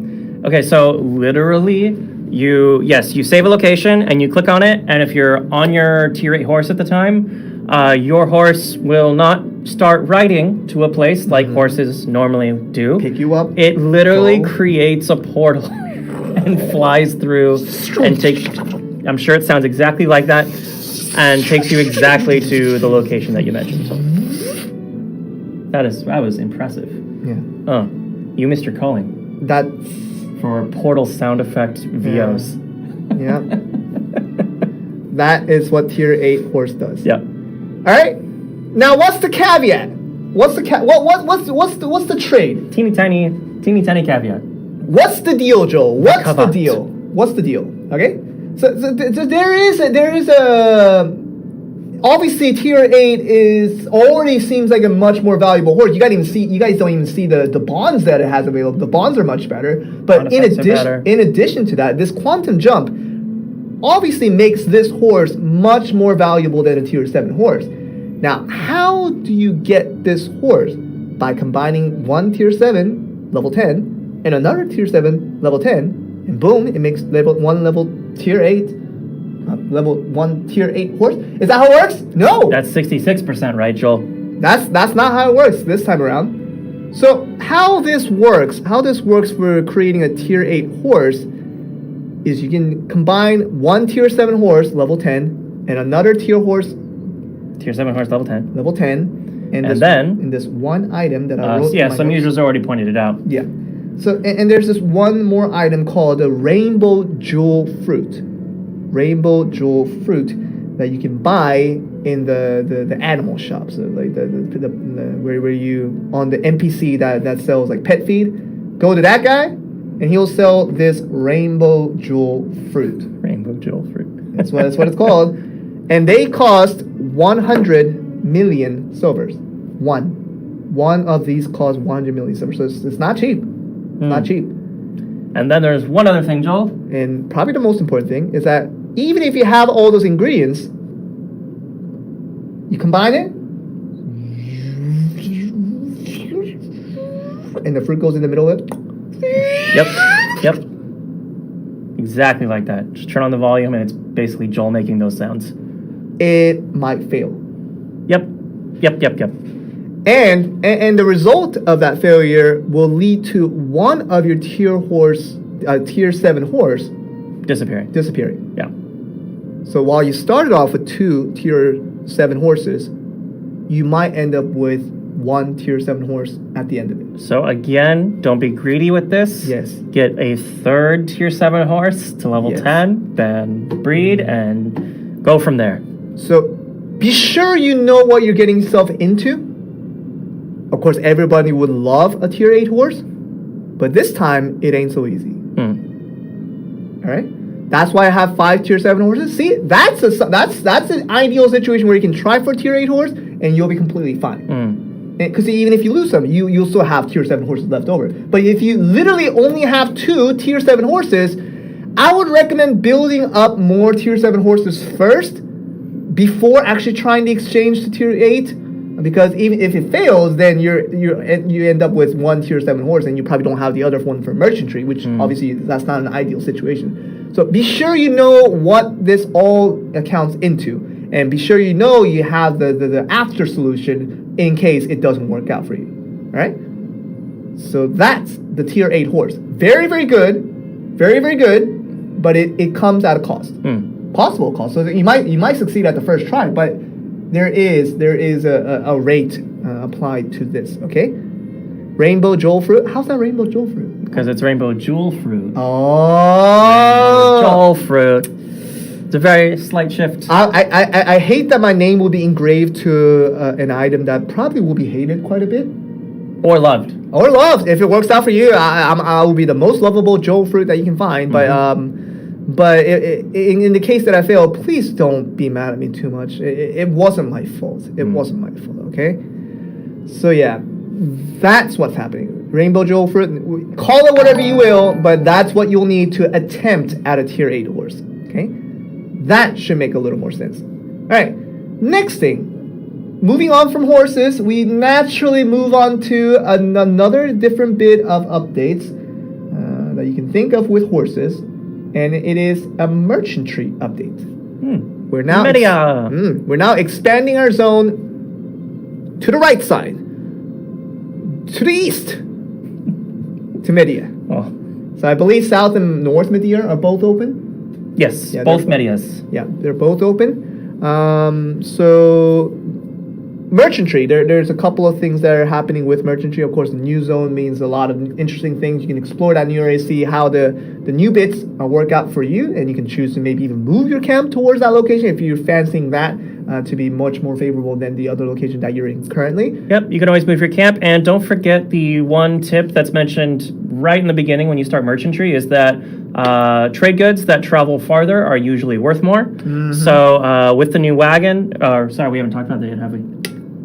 Okay, so literally, you save a location and you click on it, and if you're on your tier 8 horse at the time, your horse will not start riding to a place like horses normally do. Pick you up. It literally creates a portal and flies through and takes, I'm sure it sounds exactly like that, and takes you exactly to the location that you mentioned. That was impressive. Yeah. You missed your calling. That's... For portal sound effect VOs. Yeah. That is what tier 8 horse does. Yeah. All right. Now, what's the caveat? What's the trade? Teeny tiny caveat. What's the deal, Joel? What's the deal? Okay. So there is a obviously tier 8 already seems like a much more valuable horse. You guys don't even see the bonds that it has available. The bonds are much better. But in addition to that, this quantum jump obviously makes this horse much more valuable than a tier 7 horse. Now, how do you get this horse? By combining one tier 7 level 10 and another tier 7 level 10, and boom, it makes level 1 tier 8 horse. Is that how it works? No. That's 66%, right, Joel? That's not how it works this time around. So how this works for creating a tier 8 horse is you can combine one tier 7 horse level 10 and another tier 7 horse level 10 and then this one item that I wrote. Some users already pointed it out. Yeah. So and there's this one more item called the rainbow jewel fruit. Rainbow jewel fruit that you can buy in the animal shops, so like the where you on the NPC that sells like pet feed. Go to that guy, and he'll sell this rainbow jewel fruit. Rainbow jewel fruit. That's what it's called, and they cost 100 million silvers. One of these costs 100 million silvers, so it's not cheap. Not cheap. And then there's one other thing, Joel. And probably the most important thing is that even if you have all those ingredients, you combine it, and the fruit goes in the middle of it. Yep. Exactly like that. Just turn on the volume, and it's basically Joel making those sounds. It might fail. Yep. And the result of that failure will lead to one of your tier 7 horse disappearing. Yeah. So while you started off with 2 tier 7 horses, you might end up with 1 tier 7 horse at the end of it. So again, don't be greedy with this. Yes. Get a third tier 7 horse to level 10, then breed, and go from there. So be sure you know what you're getting yourself into. Of course, everybody would love a tier 8 horse, but this time it ain't so easy. All right, that's why I have 5 tier 7 horses. See, that's an ideal situation where you can try for tier 8 horse and you'll be completely fine. Because even if you lose some, you'll still have tier 7 horses left over. But if you literally only have 2 tier 7 horses, I would recommend building up more tier 7 horses first before actually trying to exchange to tier 8. Because even if it fails, then you end up with 1 tier 7 horse, and you probably don't have the other one for merchantry, which obviously that's not an ideal situation. So be sure you know what this all accounts into, and be sure you know you have the after solution in case it doesn't work out for you. All right. So that's the tier 8 horse. Very, very good, very good, but it comes at a cost. Possible cost. So you might succeed at the first try, but there is a rate applied to this. Okay, rainbow jewel fruit. How's that rainbow jewel fruit? Because it's rainbow jewel fruit. Oh, Jewel fruit. It's a very slight shift. I hate that my name will be engraved to an item that probably will be hated quite a bit. Or loved. Or loved. If it works out for you, I will be the most lovable jewel fruit that you can find. But in the case that I fail, please don't be mad at me too much. It wasn't my fault. It wasn't my fault, okay? So yeah, that's what's happening. Rainbow jewel fruit, call it whatever you will, but that's what you'll need to attempt at a tier 8 horse, okay? That should make a little more sense. All right, next thing. Moving on from horses, we naturally move on to another different bit of updates that you can think of with horses, and it is a merchantry update. We're now we're now expanding our zone to the right side, to the east, to Media. Oh. So I believe South and North Media are both open. Yes, Yeah, both they're- medias. Yeah, they're both open. So merchantry, there's a couple of things that are happening with merchantry. Of course, the new zone means a lot of interesting things. You can explore that new area, see how the new bits work out for you, and you can choose to maybe even move your camp towards that location if you're fancying that to be much more favorable than the other location that you're in currently. Yep, you can always move your camp. And don't forget the one tip that's mentioned right in the beginning when you start merchantry is that trade goods that travel farther are usually worth more. So with the new wagon, sorry, we haven't talked about that yet, have we?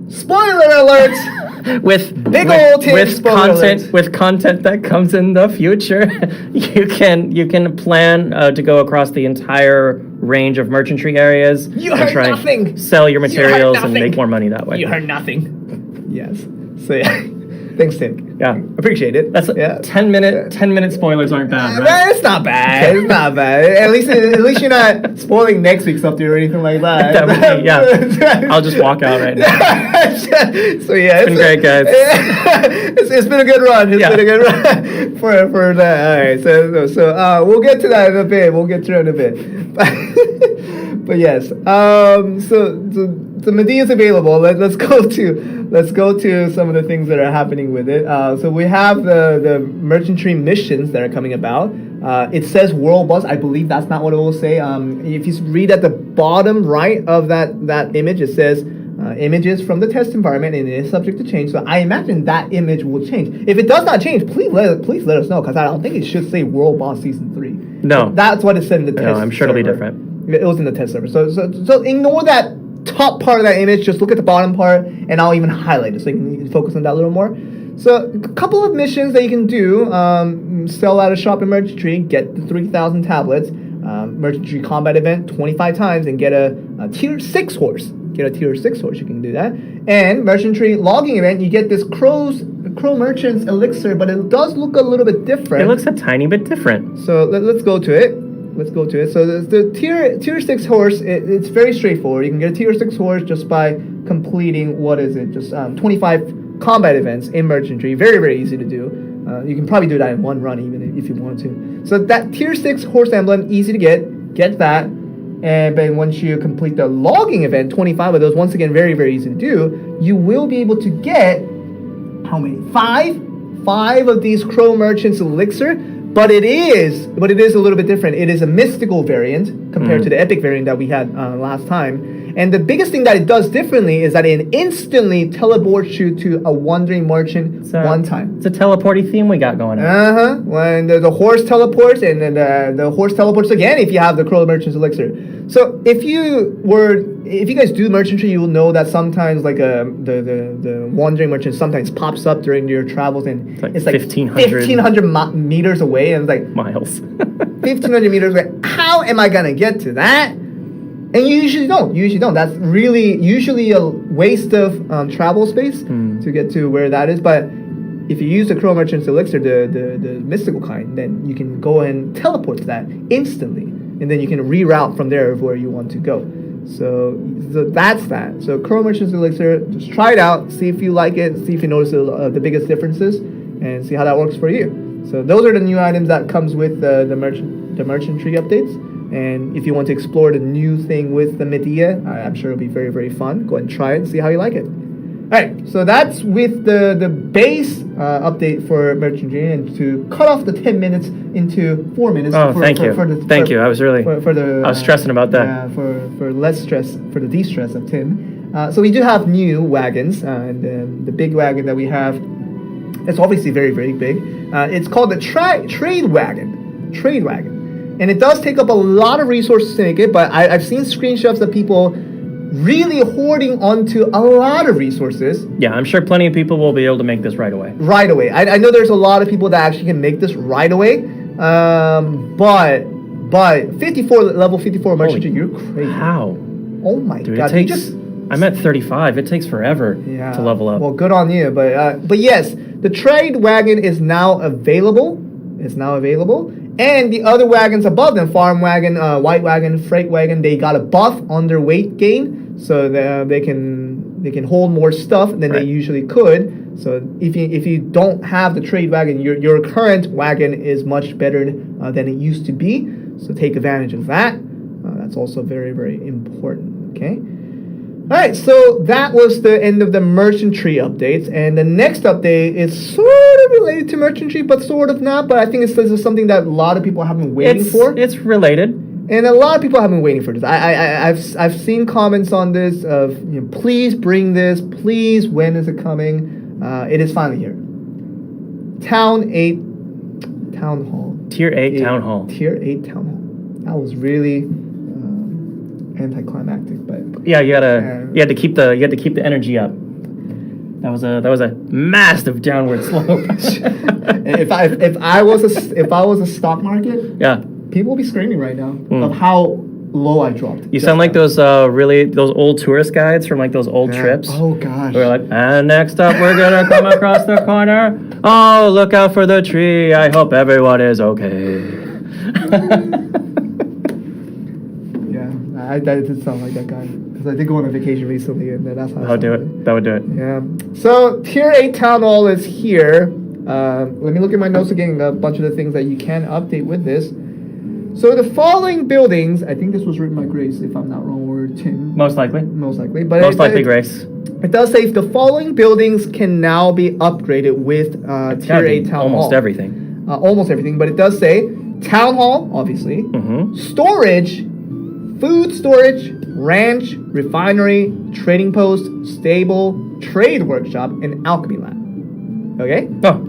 Spoiler alert! With Big old tip, with spoiler content alert. with content that comes in the future, you can plan to go across the entire range of merchantry areas You and heard try nothing. and sell your You heard materials and nothing. make more money that way. You heard nothing. Yes. So yeah. Thanks, Tim. Yeah. Appreciate it. That's yeah. 10-minute spoilers aren't bad, right? Well, it's not bad. It's not bad. At least you're not spoiling next week's update or anything like that. That would be- yeah. I'll just walk out right now. So yeah, It's been great, guys. It's been a good run. It's Yeah. been a good run for that. All right, so we'll get to that in a bit. We'll get to that in a bit. But yes, so the Medea is available. Let's go to some of the things that are happening with it. So we have the merchantry missions that are coming about. It says world boss. I believe that's not what it will say. If you read at the bottom right of that image, it says images from the test environment, and it is subject to change. So I imagine that image will change. If it does not change, please let us know, because I don't think it should say world boss season 3. No. That's what it said in the test. No, I'm sure it'll be server. different. It was in the test server. So ignore that top part of that image. Just look at the bottom part, and I'll even highlight it so you can focus on that a little more. So a couple of missions that you can do: sell at a shop in merchantry, get the 3,000 tablets, merchantry combat event 25 times, and get a tier 6 horse. Get a tier 6 horse. You can do that. And merchantry logging event, you get this crow merchant's elixir, but it does look a little bit different. It looks a tiny bit different. So let's go to it. So the tier 6 horse, it's very straightforward. You can get a tier 6 horse just by completing, what is it, just 25 combat events in merchantry. Very, very easy to do. You can probably do that in one run even if you want to. So that tier 6 horse emblem, easy to get that. And then once you complete the logging event, 25 of those, once again, very, very easy to do, you will be able to get, how many? 5 of these crow merchants elixir. But it is a little bit different. It is a mystical variant compared to the epic variant that we had last time. And the biggest thing that it does differently is that it instantly teleports you to a wandering merchant one time. It's a teleporty theme we got going on. When the horse teleports, and then the horse teleports again if you have the crow merchant's elixir. So if you guys do merchantry, you will know that sometimes like the wandering merchant sometimes pops up during your travels, and It's it's like like 1,500 meters away, and it's like Miles. 1,500 meters away. How am I gonna get to that? And you usually don't. That's really usually a waste of travel space to get to where that is. But if you use the crow merchant's elixir, the mystical kind, then you can go and teleport to that instantly, and then you can reroute from there of where you want to go. So that's that. So crow merchant's elixir, just try it out, see if you like it, see if you notice the biggest differences, and see how that works for you. So those are the new items that comes with the merchantry updates. And if you want to explore the new thing with the Medea, I'm sure it'll be very, very fun. Go ahead and try it and see how you like it. All right, so that's with the base update for merchantry, and to cut off the 10 minutes into 4 minutes. Thank you. Thank you. I was really for the I was stressing about that. Yeah, for less stress, for the de-stress of Tim. So we do have new wagons, and the big wagon that we have, it's obviously very, very big. It's called the trade wagon. Trade wagon, and it does take up a lot of resources to make it. But I've seen screenshots of people really hoarding onto a lot of resources. Yeah, I'm sure plenty of people will be able to make this right away. Right away. I know there's a lot of people that actually can make this right away. But 54 level 54 merchantry, you're crazy. How? Oh my Dude, god! it takes. I'm at 35. It takes forever to level up. Well, good on you. But yes, the trade wagon is now available. It's now available. And the other wagons above them, farm wagon, white wagon, freight wagon, they got a buff on their weight gain, so they can hold more stuff than they usually could. So if you don't have the trade wagon, your current wagon is much better than it used to be. So take advantage of that. That's also very, very important. Okay. All right, so that was the end of the merchantry updates, and the next update is sort of related to merchantry, but sort of not. But I think this is something that a lot of people have been waiting for. It's related, and a lot of people have been waiting for this. I've seen comments on this of, please bring this, please, when is it coming? It is finally here. Town 8 Town Hall. Tier 8 Town Hall. Tier 8 Town Hall. That was really anticlimactic, but yeah, you had to keep the energy up. That was a massive downward slope. if I was a stock market, yeah, people will be screaming right now of how low I dropped. You sound like those old tourist guides from like those old trips. Oh gosh. We're like, and next up we're gonna come across the corner. Oh, look out for the tree. I hope everyone is okay. I did sound like that guy, because I did go on a vacation recently, and that's how That would do it. Yeah. So Tier 8 Town Hall is here. Let me look at my notes again. A bunch of the things that you can update with this. So the following buildings, I think this was written by Grace, if I'm not wrong, or Tim. Most likely. But Most likely Grace. It does say the following buildings can now be upgraded with Tier 8 Town Hall. Almost everything. Almost everything, but it does say Town Hall, obviously. Mm-hmm. Storage. Food storage, ranch, refinery, trading post, stable, trade workshop, and alchemy lab. Okay? Oh,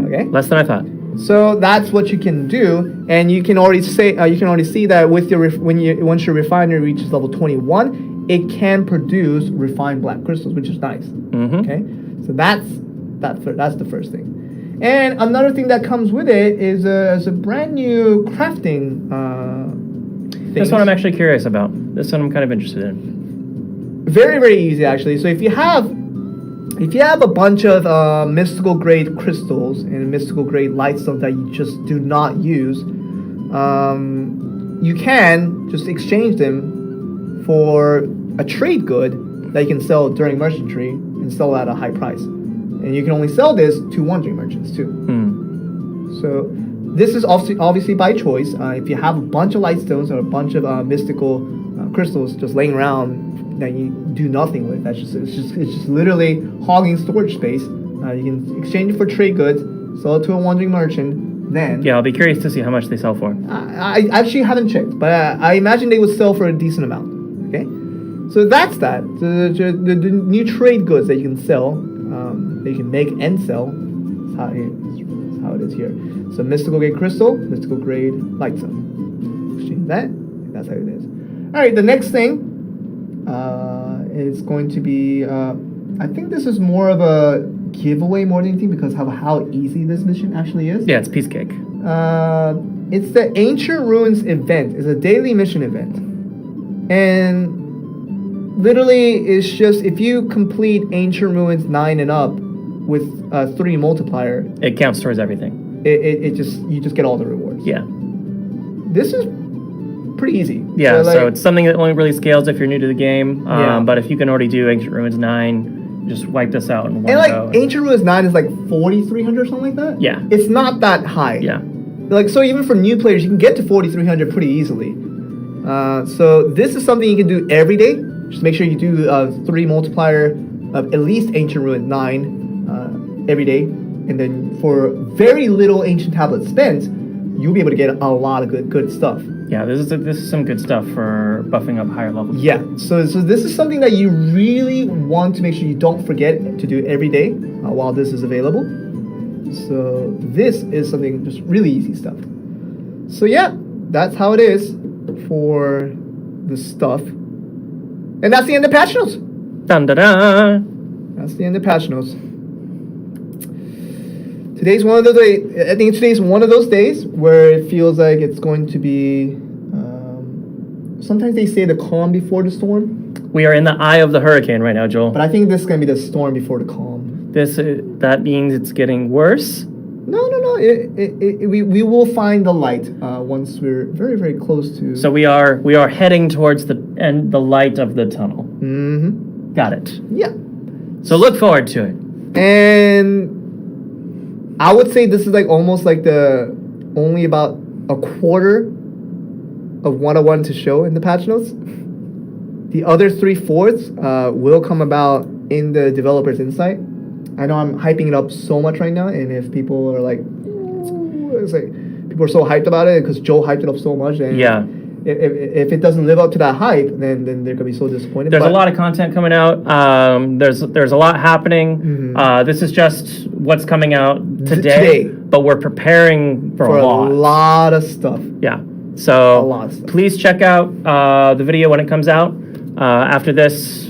okay. Less than I thought. So that's what you can do, and you can already see that with your once your refinery reaches level 21, it can produce refined black crystals, which is nice. Mm-hmm. Okay, so that's the first thing. And another thing that comes with it is a brand new crafting. This one I'm actually curious about. This one I'm kind of interested in. Very, very easy actually. So if you have a bunch of mystical grade crystals and mystical grade lightstones that you just do not use, you can just exchange them for a trade good that you can sell during merchantry and sell at a high price. And you can only sell this to wandering merchants too. So this is obviously by choice. If you have a bunch of lightstones or a bunch of mystical crystals just laying around that you do nothing with, it's just literally hogging storage space. You can exchange it for trade goods, sell it to a wandering merchant. Then I'll be curious to see how much they sell for. I actually haven't checked, but I imagine they would sell for a decent amount. Okay, so that's that. The new trade goods that you can sell, that you can make and sell. That's how it is here. So mystical grade crystal, mystical grade lightstone. Exchange that. That's how it is. All right, the next thing is going to be. I think this is more of a giveaway more than anything because of how easy this mission actually is. Yeah, it's piece cake. It's the Ancient Ruins event. It's a daily mission event, and literally it's just if you complete Ancient Ruins 9 and up with 3 multiplier, it counts towards everything. You just get all the rewards. Yeah. This is pretty easy. Yeah, so it's something that only really scales if you're new to the game. But if you can already do Ancient Ruins 9, just wipe this out in one go. And Ancient Ruins 9 is like 4,300 or something like that? Yeah. It's not that high. Yeah. So even for new players, you can get to 4,300 pretty easily. So this is something you can do every day. Just make sure you do 3 multiplier of at least Ancient Ruin 9 every day. And then for very little Ancient Tablet spent, you'll be able to get a lot of good stuff. Yeah, this is some good stuff for buffing up higher levels. Yeah, so this is something that you really want to make sure you don't forget to do every day while this is available. So this is something just really easy stuff. So yeah, that's how it is for the stuff. And that's the end of patch notes. Dun da da. That's the end of patch notes. Today's one of those days. I think today's one of those days where it feels like it's going to be. Sometimes they say the calm before the storm, We are in the eye of the hurricane right now, Joel. but I think this is going to be the storm before the calm. That means it's getting worse. No. We will find the light once we're very close to. So we are heading towards the light of the tunnel. Mm-hmm. Got it. Yeah. So look forward to it. And I would say this is like almost like the only about a quarter of 101 to show in the patch notes. The other 3/4 will come about in the developer's insight. I know I'm hyping it up so much right now, and if people are like, ooh, it's like people are so hyped about it because Joe hyped it up so much, and Yeah. if it doesn't live up to that hype, then they're gonna be so disappointed. There's a lot of content coming out. There's a lot happening. Mhm. This is just what's coming out Today. but we're preparing for for a lot. of stuff. Yeah. So A lot of stuff. please check out the video when it comes out after this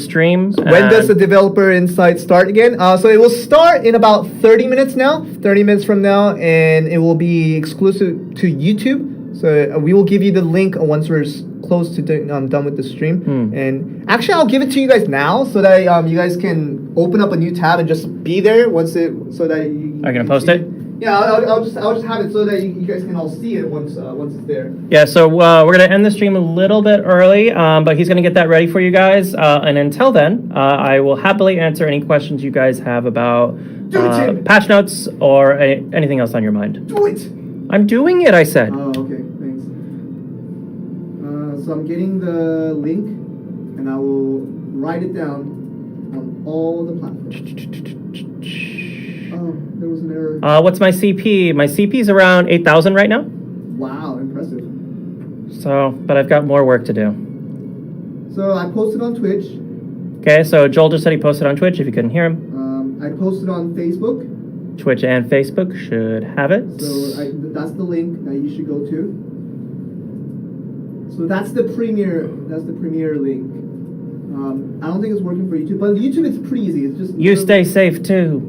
stream. When does the developer insight start again? So it will start in about 30 minutes now, 30 minutes from now, and it will be exclusive to YouTube. So we will give you the link once we're close to done with the stream. And actually, I'll give it to you guys now so that you guys can open up a new tab and just be there once it. So that you Are you gonna post it? Yeah, I'll just have it so that you guys can all see it once it's there. Yeah, so we're going to end the stream a little bit early, but he's going to get that ready for you guys. And until then, I will happily answer any questions you guys have about Do it, Tim. patch notes or anything else on your mind. Do it. I'm doing it, I said. Oh, okay, thanks. So I'm getting the link, and I will write it down on all the platforms. Oh, there was an error. What's my CP? My CP is around 8,000 right now. Wow, impressive. So, but I've got more work to do. So I posted on Twitch. Okay, so Joel just said he posted on Twitch if you couldn't hear him. I posted on Facebook. Twitch and Facebook should have it. So that's the link that you should go to. So that's the premiere. That's the premiere link. I don't think it's working for YouTube, but YouTube it's pretty easy. It's just You stay safe too,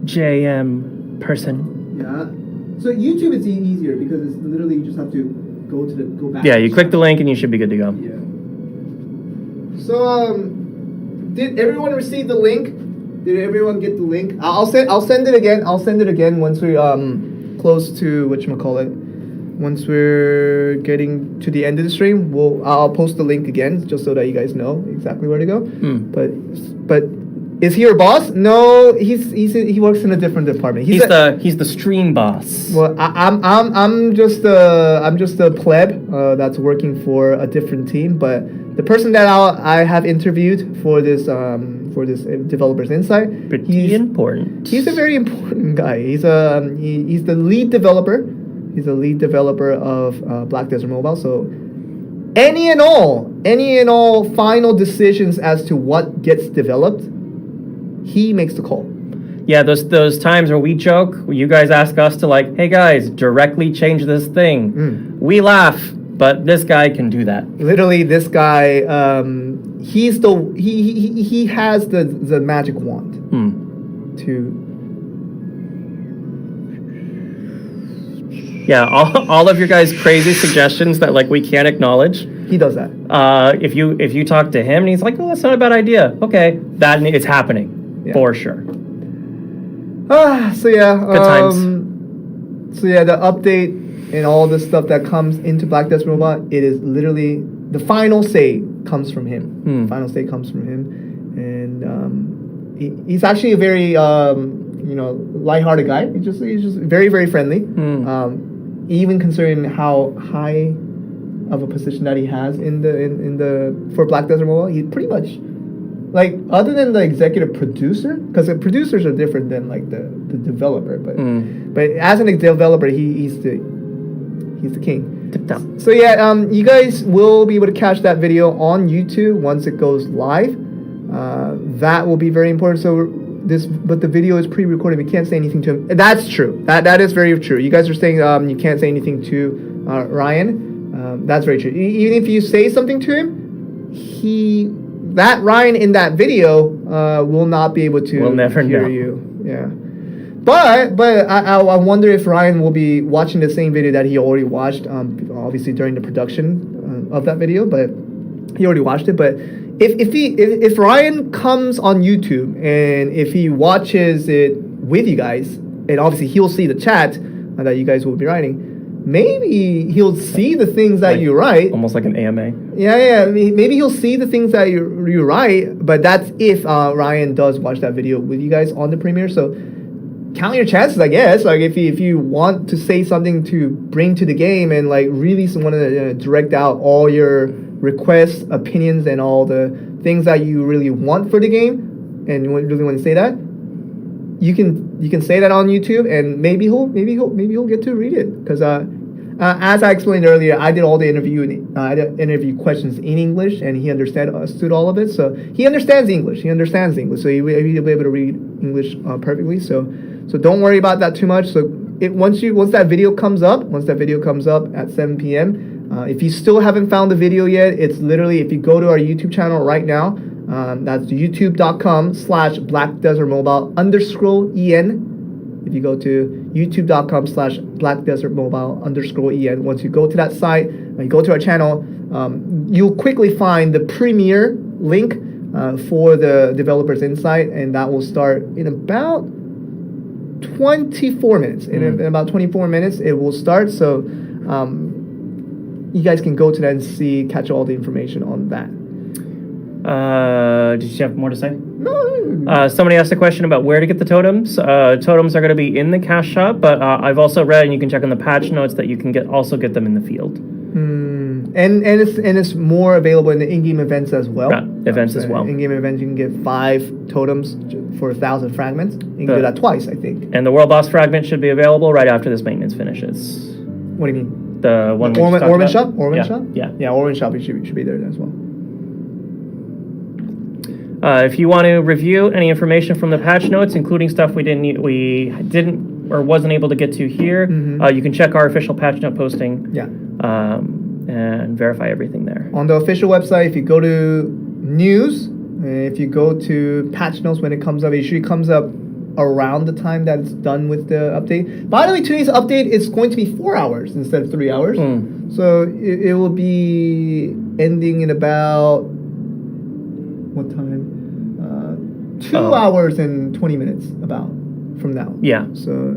JM person. Yeah. So YouTube it's easier because it's literally you just have to go back. Yeah, you click the link and you should be good to go. Yeah. So did everyone receive the link? Did everyone get the link? I'll send it again. I'll send it again once we close to whatchamacallit. Once we're getting to the end of the stream, I'll post the link again just so that you guys know exactly where to go. But is he your boss? No, he works in a different department. He's the stream boss. Well, I'm just a pleb that's working for a different team. But the person that I have interviewed for this developer's insight, Pretty important. He's a very important guy. He's the lead developer. He's the lead developer of Black Desert Mobile. So any and all final decisions as to what gets developed, he makes the call. Yeah, those times where we joke, where you guys ask us to like, hey guys, directly change this thing. We laugh, but this guy can do that. Literally, this guy, he has the magic wand to. Yeah, all of your guys' crazy suggestions that like we can't acknowledge. He does that. If you talk to him and he's like, oh, that's not a bad idea. Okay, it's happening for sure. So yeah. Good times. So yeah, the update and all the stuff that comes into Black Desert Robot, it is literally the final say comes from him. The final say comes from him, and he's actually a very lighthearted guy. He's just very very friendly. Even considering how high of a position that he has in the for Black Desert Mobile. He pretty much, like, other than the executive producer, because the producers are different than like the developer, but as an developer, he's the king. Tip-top. So yeah, you guys will be able to catch that video on YouTube once it goes live. That will be very important. So but the video is pre-recorded. We can't say anything to him. That's true. That is very true. You guys are saying you can't say anything to Ryan. That's very true. Even if you say something to him, that Ryan in that video will not be able to we'll never hear know. you. Yeah. But I wonder if Ryan will be watching the same video that he already watched, obviously during the production of that video, but he already watched it. But if Ryan comes on YouTube and if he watches it with you guys, and obviously he'll see the chat that you guys will be writing, maybe he'll see the things that you write. Almost like an AMA. Yeah. Maybe he'll see the things that you write, but that's if Ryan does watch that video with you guys on the premiere. So count your chances, I guess. Like if you want to say something to bring to the game and like really want to direct out all your requests, opinions, and all the things that you really want for the game, and you really want to say that, you can say that on YouTube, and maybe he'll get to read it. Because as I explained earlier, I did all the interview questions in English, and he understood all of it. So he understands English. So he'll be able to read English perfectly. So don't worry about that too much. So once that video comes up at 7 p.m. If you still haven't found the video yet, it's literally, if you go to our YouTube channel right now, that's youtube.com/blackdesertmobile_en. If you go to youtube.com/blackdesertmobile_en, once you go to that site, you go to our channel, you'll quickly find the premiere link for the developers insight, and that will start in about 24 minutes. In about 24 minutes, it will start. So you guys can go to that and catch all the information on that. Did you have more to say? No. Somebody asked a question about where to get the totems. Totems are going to be in the cash shop, but I've also read, and you can check on the patch notes, that you can also get them in the field. And it's more available in the in-game events as well. Right, events as well. In-game events, you can get 5 totems for 1,000 fragments. You can do that twice, I think. And the World Boss fragment should be available right after this maintenance finishes. What do you mean? The one Orman shop? Orman shop? Yeah. Yeah, Orman shop should be there as well. If you want to review any information from the patch notes, including stuff we didn't or wasn't able to get to here, you can check our official patch note posting. Yeah. And verify everything there. On the official website, if you go to news, if you go to patch notes, when it comes up, it usually comes up around the time that it's done with the update. By the way, today's update is going to be 4 hours instead of 3 hours. So it will be ending in about, what time? 2 hours and 20 minutes about from now. Yeah. So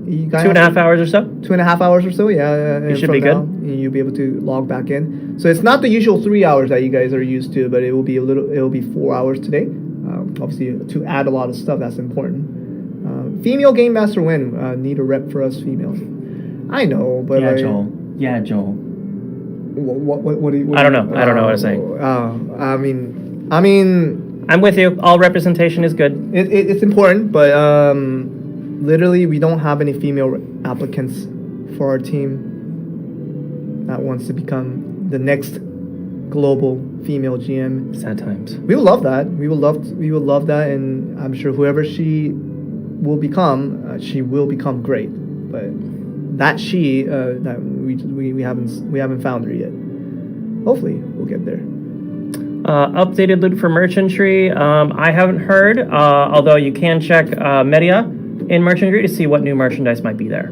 you guys 2.5 hours or so? 2.5 hours or so, yeah. You should be good. You'll be able to log back in. So it's not the usual 3 hours that you guys are used to, but it will be 4 hours today. Obviously, to add a lot of stuff, that's important. Female Game Master win. Need a rep for us females. I know, but Joel. Yeah, Joel. What do you? I don't know. I don't know what to say. I mean. I'm with you. All representation is good. It's important, but literally, we don't have any female applicants for our team that wants to become the next global female GM. Sad times. We would love that. We would love that, and I'm sure whoever she will become great. But that we haven't found her yet. Hopefully, we'll get there. Updated loot for merchantry. I haven't heard, although you can check Media in merchantry to see what new merchandise might be there.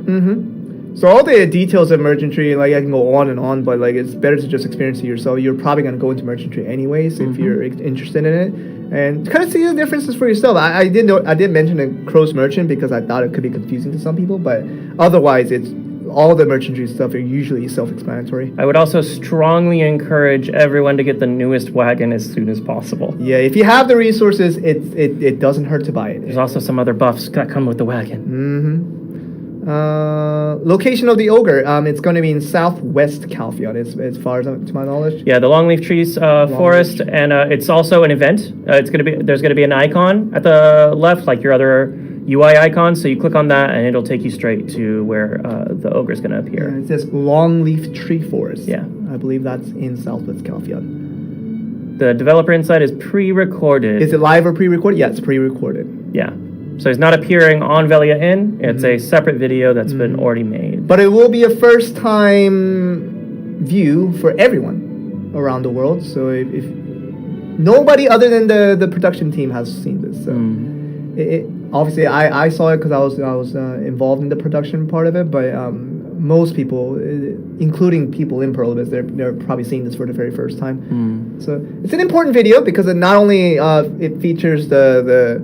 So all the details of merchantry, like I can go on and on, but like it's better to just experience it yourself. You're probably going to go into merchantry anyways if you're interested in it, and kind of see the differences for yourself. I did mention the Crow's Merchant because I thought it could be confusing to some people, but otherwise it's all the merchantry stuff are usually self-explanatory. I would also strongly encourage everyone to get the newest wagon as soon as possible. Yeah, if you have the resources, it doesn't hurt to buy it. There's also some other buffs that come with the wagon. Location of the ogre. It's going to be in southwest Calfield, as far as to my knowledge. Yeah, the longleaf trees forest, and it's also an event. There's gonna be an icon at the left, like your other UI icon. So you click on that, and it'll take you straight to where the ogre's gonna appear. It says longleaf tree forest. Yeah. I believe that's in southwest Calfield. The developer insight is pre-recorded. Is it live or pre-recorded? Yeah, it's pre-recorded. Yeah. So it's not appearing on Velia In. It's a separate video that's been already made. But it will be a first-time view for everyone around the world. So if nobody other than the production team has seen this, so obviously I saw it because I was involved in the production part of it. But most people, including people in Perlibus, they're probably seeing this for the very first time. So it's an important video because it not only it features the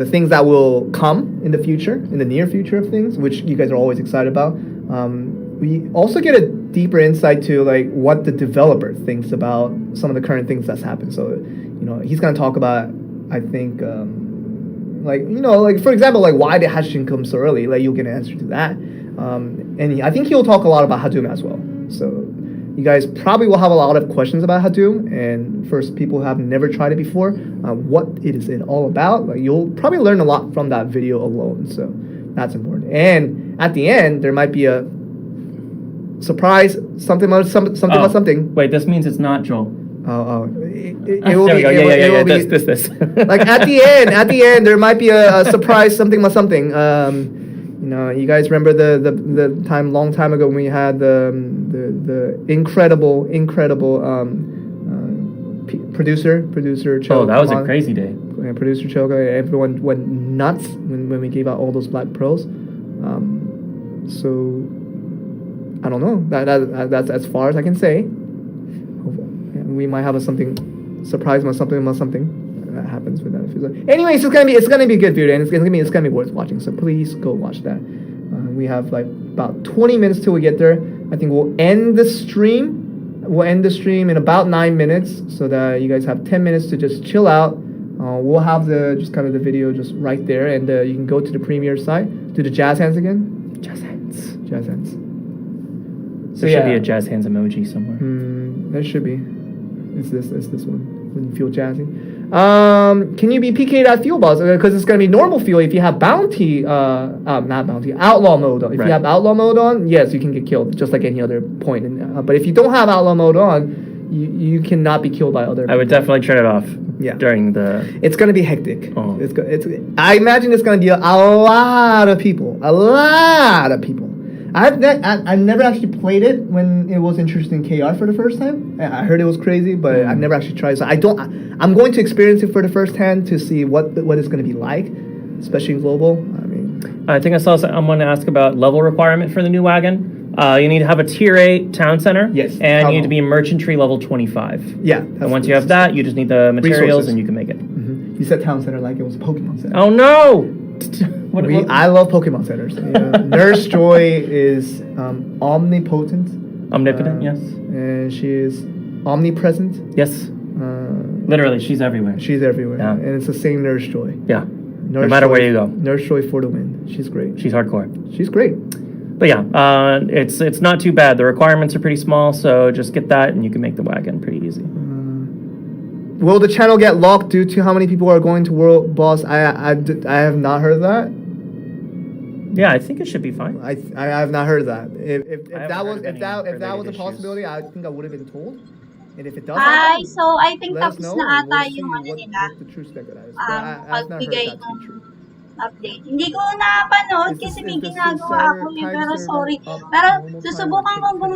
things that will come in the future, in the near future of things, which you guys are always excited about. We also get a deeper insight to like what the developer thinks about some of the current things that's happened. So, he's gonna talk about, I think, like for example, like why did Hashin come so early? Like you'll get an answer to that. And I think he'll talk a lot about Hadoom as well. So you guys probably will have a lot of questions about Hadoom, and first people who have never tried it before, what it is all about. Like you'll probably learn a lot from that video alone, so that's important. And at the end, there might be a surprise, something about something. Wait, this means it's not Joel. It will There be. we go. It will be. This. Like at the end, there might be a surprise, something about something. You guys remember the long time ago when we had the incredible producer Cho. Oh, that was a crazy day. Producer Cho, everyone went nuts when we gave out all those black pearls. So I don't know. That's as far as I can say. We might have something surprise about something that happens with that. Anyways, it's gonna be a good video, and it's gonna be worth watching. So please go watch that. We have like about 20 minutes till we get there. I think we'll end the stream. We'll end the stream in about 9 minutes, so that you guys have 10 minutes to just chill out. We'll have the video just right there, and you can go to the premiere site. Do the jazz hands again. Jazz hands. There should be a jazz hands emoji somewhere. There should be. It's this one. When you feel jazzy. Can you be PK'd at fuel boss? Because it's gonna be normal fuel. If you have bounty, not bounty, outlaw mode on. If you have outlaw mode on, yes, you can get killed just like any other point. But if you don't have outlaw mode on, you cannot be killed by other. I would definitely turn it off. Yeah. During the. It's gonna be hectic. Oh. I imagine it's gonna be a lot of people. I've never actually played it when it was introduced in KR for the first time. I heard it was crazy, but I've never actually tried. So I'm going to experience it for the first hand to see what it's going to be like, especially in global. I think I saw someone ask about level requirement for the new wagon. You need to have a tier 8 town center. Yes. And you need to be merchantry level 25. Yeah. And once you have that, you just need the materials resources. And you can make it. You said town center like it was a Pokemon center. Oh no! I love Pokemon centers. Nurse Joy is omnipotent. Omnipotent, yes. And she is omnipresent. Yes. Literally, she's everywhere. She's everywhere. Yeah. And it's the same Nurse Joy. Yeah. No matter where you go. Nurse Joy for the win. She's great. She's hardcore. She's great. But yeah, it's not too bad. The requirements are pretty small, so just get that and you can make the wagon pretty easy. Will the channel get locked due to how many people are going to World Boss? I have not heard of that. Yeah, I think it should be fine. I have not heard of that. If I that haven't was heard of any a related possibility, I think I would have been told. And if it does Hi, happen, so I think let us tapos know, na and ata we'll see yung ano what nila, the true spec of that is. But I have not heard pagbigay that to ng be true. update. Hindi ko napanood Is kasi this- may is this ginagawa server- ako time pero server sorry. up Pero normal susubukan time? ko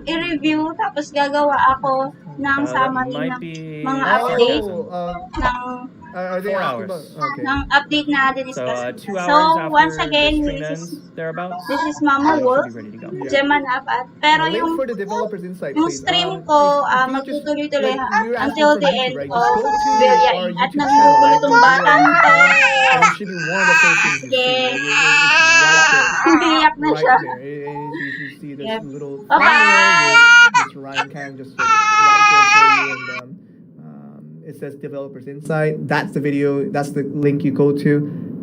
i-review tapos gagawa ako ng That summary might ng be- mga Oh, update ng Are they 4 asking hours. about- Okay. ng update na So discuss. 2 hours So after once the again, stream ends, thereabouts. this is Mama should Wolf, be ready to go. Yeah. Gemanap at pero Link yung for the developers insight, yung please. stream If ko you just- magtutuloy-tuloy like, you're asking until for the YouTube, end right? of Just go to Velia our at YouTube nagugulo channel, tong right? batang to. It should be one of the first things you see. Yeah. It's Umiyak na right siya. there. You see this Yep. little Bye-bye. this Ryan Kang just right there for you, and it says developers insight. That's the video. That's the link you go to,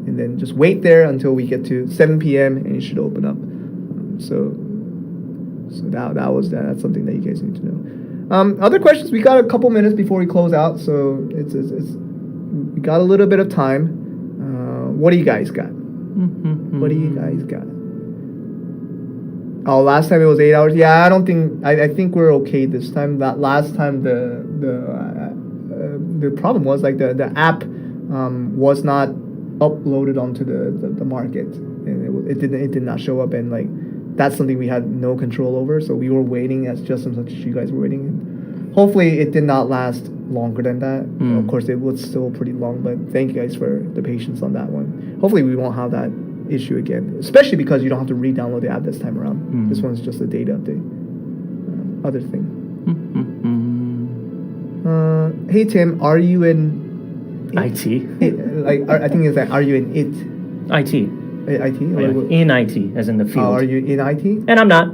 and then just wait there until we get to 7 p.m. and it should open up. So that's something that you guys need to know. Other questions? We got a couple minutes before we close out, so it's we got a little bit of time. What do you guys got? What do you guys got? Oh, last time it was 8 hours. Yeah, I think we're okay this time. That last time the problem was like the app was not uploaded onto the market, and it did not show up, and like that's something we had no control over. So we were waiting as just as much as you guys were waiting. And hopefully, it did not last longer than that. Of course, it was still pretty long, but thank you guys for the patience on that one. Hopefully, we won't have that issue again, especially because you don't have to re-download the app this time around. This one's just a data update. Other thing. Hey Tim, are you in IT? I think it's like, are you in it? IT. IT? In IT, as in the field. Oh, are you in IT? And I'm not.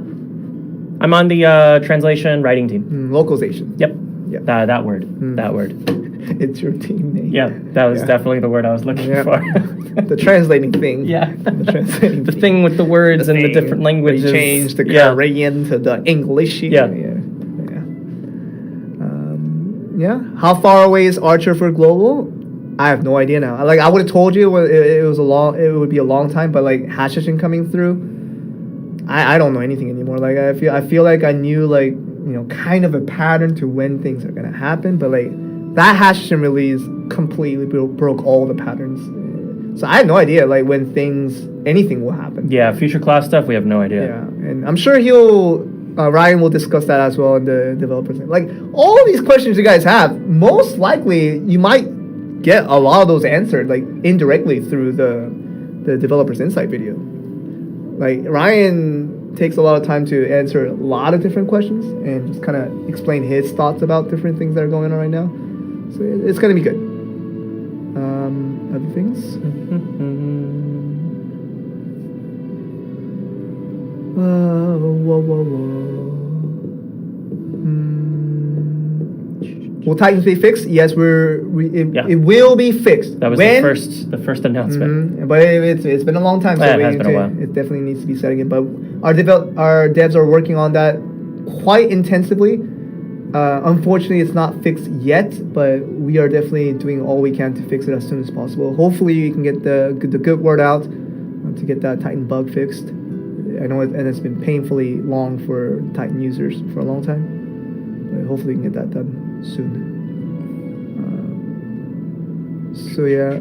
I'm on the translation writing team. Localization. Yep. Yep. That word. That word. It's your team name. Yeah, that was definitely the word I was looking for. The translating thing. Yeah. The translating The thing with the words and the different languages. They changed the Korean to the English. Yeah. How far away is Archer for global? I have no idea now. Like I would have told you it would be a long time, but like Hashishin coming through, I don't know anything anymore. Like I feel like I knew like kind of a pattern to when things are gonna happen, but like that Hashishin release completely broke all the patterns. So I have no idea like when anything will happen. Yeah, future class stuff we have no idea. Yeah, and I'm sure Ryan will discuss that as well in the developers. Like all of these questions you guys have, most likely you might get a lot of those answered like indirectly through the developers insight video. Like Ryan takes a lot of time to answer a lot of different questions and just kind of explain his thoughts about different things that are going on right now. So it's gonna be good. Other things. Will Titans be fixed? Yes, it will be fixed. That was the first announcement. But it's been a long time, so it has been a while. It definitely needs to be set again. But our devs are working on that quite intensively. Unfortunately, it's not fixed yet, but we are definitely doing all we can to fix it as soon as possible. Hopefully, we can get the good word out to get that Titan bug fixed. I know it's been painfully long for Titan users for a long time, but hopefully we can get that done soon. So yeah,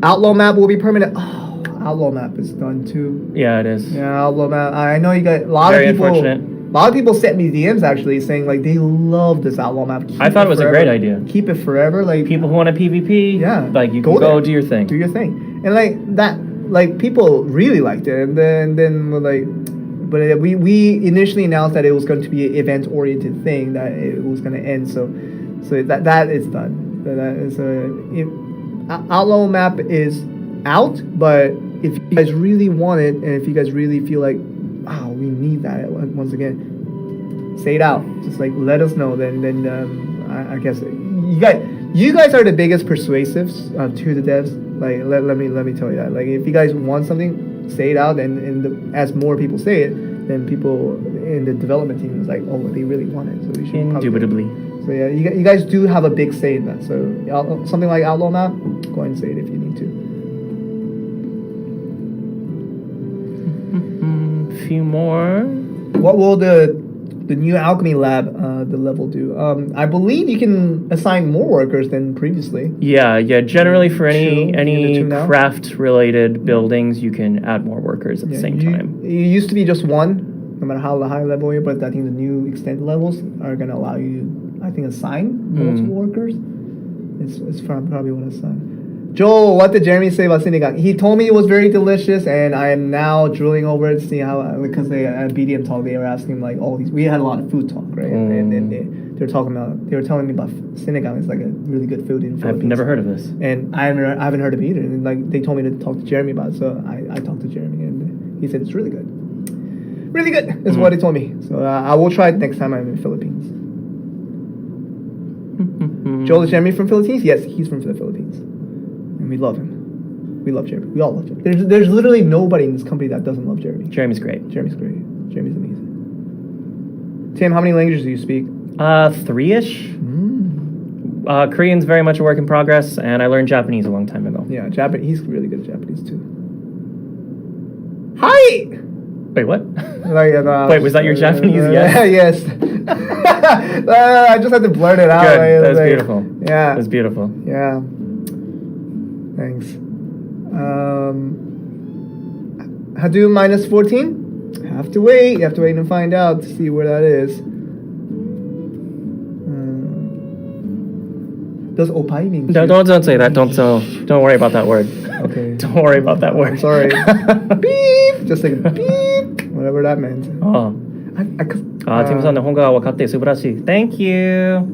Outlaw map will be permanent. Oh, Outlaw map is done too. Yeah, it is. Yeah, Outlaw map. I know you got a lot Very of people. unfortunate. A lot of people sent me DMs actually saying like they love this Outlaw map. I thought it was forever. A great idea. Keep it forever. Like People who want a PvP, yeah, like you go can go there. do your thing. Do your thing. And like that, like people really liked it. And then we're like, but we initially announced that it was going to be an event oriented thing, that it was going to end. So that is done. That is Outlaw map is out. But if you guys really want it, and if you guys really feel like, wow, we need that once again, say it out. Just like let us know. Then I guess you guys are the biggest persuasives to the devs. Like let me tell you that. Like if you guys want something, say it out, and as more people say it, then people in the development team is like, oh, they really want it. So we should Indubitably. So yeah, you guys do have a big say in that. So something like Outlaw map, go ahead and say it if you need to. Few more. What will the new alchemy lab the level do? I believe you can assign more workers than previously. Yeah. Generally, for any two now? craft related buildings, you can add more workers at the same time. It used to be just one, no matter how high level you're. But I think the new extended levels are gonna allow you, I think, assign multiple workers. It's probably what I assign. Joel, what did Jeremy say about sinigang? He told me it was very delicious, and I am now drooling over it to see how, because they at BDM talk they were asking like all these. We had a lot of food talk, right? And then they were telling me about sinigang. It's like a really good food in Philippines. I've never heard of this. And I haven't heard of it either. And like they told me to talk to Jeremy about it, so I talked to Jeremy, and he said it's really good. Really good is what he told me. So I will try it next time I'm in the Philippines. Joel, is Jeremy from Philippines? Yes, he's from the Philippines. and we love him. We love Jeremy. We all love Jeremy. There's literally nobody in this company that doesn't love Jeremy. Jeremy's great. Jeremy's great. Jeremy's amazing. Tim, how many languages do you speak? 3-ish. Korean's very much a work in progress, and I learned Japanese a long time ago. Yeah, Japanese. He's really good at Japanese too. Hi. Wait, what? Wait, was that your Japanese? Yes. Yes. I just had to blurt it out. Good. Right? That's beautiful. Yeah. That's beautiful. Yeah. Thanks. Hadou minus 14? Have to wait. You have to wait and find out to see where that is. Does opai mean? No, don't say that. Don't worry about that word. Okay. Don't worry about that word. I'm sorry. Beep. Just like beep. Whatever that meant. Oh. Tim さんの本が分かって素晴らしい. Thank you.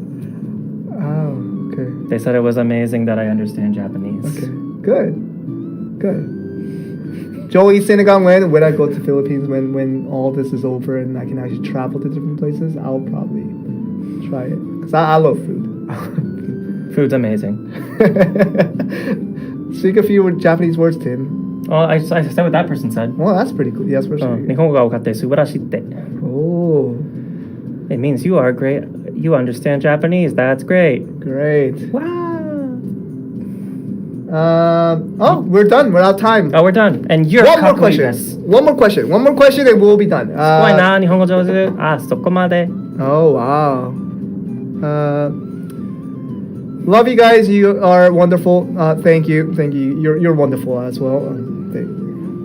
Oh, okay. They said it was amazing that I understand Japanese. Okay. Good. Joey Sinigang, when I go to Philippines, when all this is over and I can actually travel to different places, I'll probably try it. Because I love food. Food's amazing. Speak a few Japanese words, Tim. Oh, I said what that person said. Well, that's pretty cool. Yes, for sure. 日本語が分かって素晴らしいって. Oh. It means you are great. You understand Japanese. That's great. Great. Wow. We're done. We're out of time. Oh, we're done. And you're One more question, and we'll be done. すごいな、日本語上手。そこまで。Oh, wow. Love you guys. You are wonderful. Thank you. You're wonderful as well.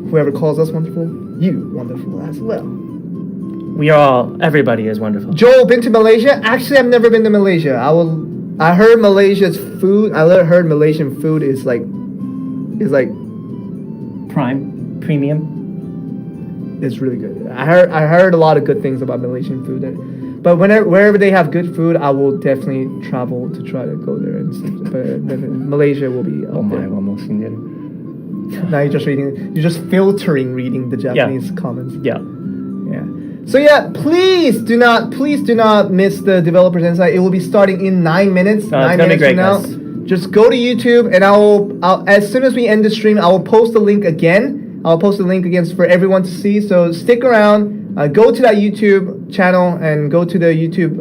Whoever calls us wonderful, you wonderful as well. Everybody is wonderful. Joel, been to Malaysia? Actually, I've never been to Malaysia. I heard Malaysia's food. I heard Malaysian food is like Premium. It's really good. I heard a lot of good things about Malaysian food. But wherever they have good food, I will definitely travel to try to go there. But Malaysia will be up there. Now you're just filtering reading the Japanese comments. Yeah. So yeah, please do not miss the Developers Insight. It will be starting in 9 minutes. 9 minutes great, from now. guys. Just go to YouTube, and I'll as soon as we end the stream, I will post the link again. I'll post the link again for everyone to see. So stick around. Go to that YouTube channel and go to the YouTube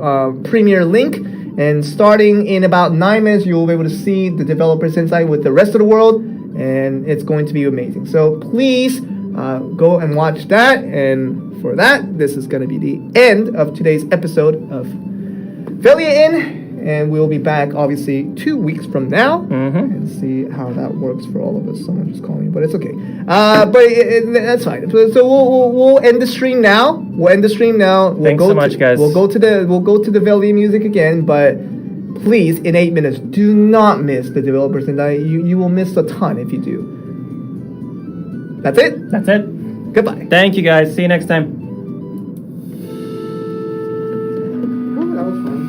premiere link. And starting in about 9 minutes, you will be able to see the Developers Insight with the rest of the world. And it's going to be amazing. So please go and watch that. And for that, this is going to be the end of today's episode of Velia In. And we'll be back, obviously, 2 weeks from now and see how that works for all of us. Someone just called me, but it's okay. That's fine. So we'll end the stream now. Thanks so much, guys. We'll go to the Velia music again, but please, in 8 minutes, do not miss the Developers and you will miss a ton if you do. That's it. Goodbye. Thank you, guys. See you next time. Oh, that was fun.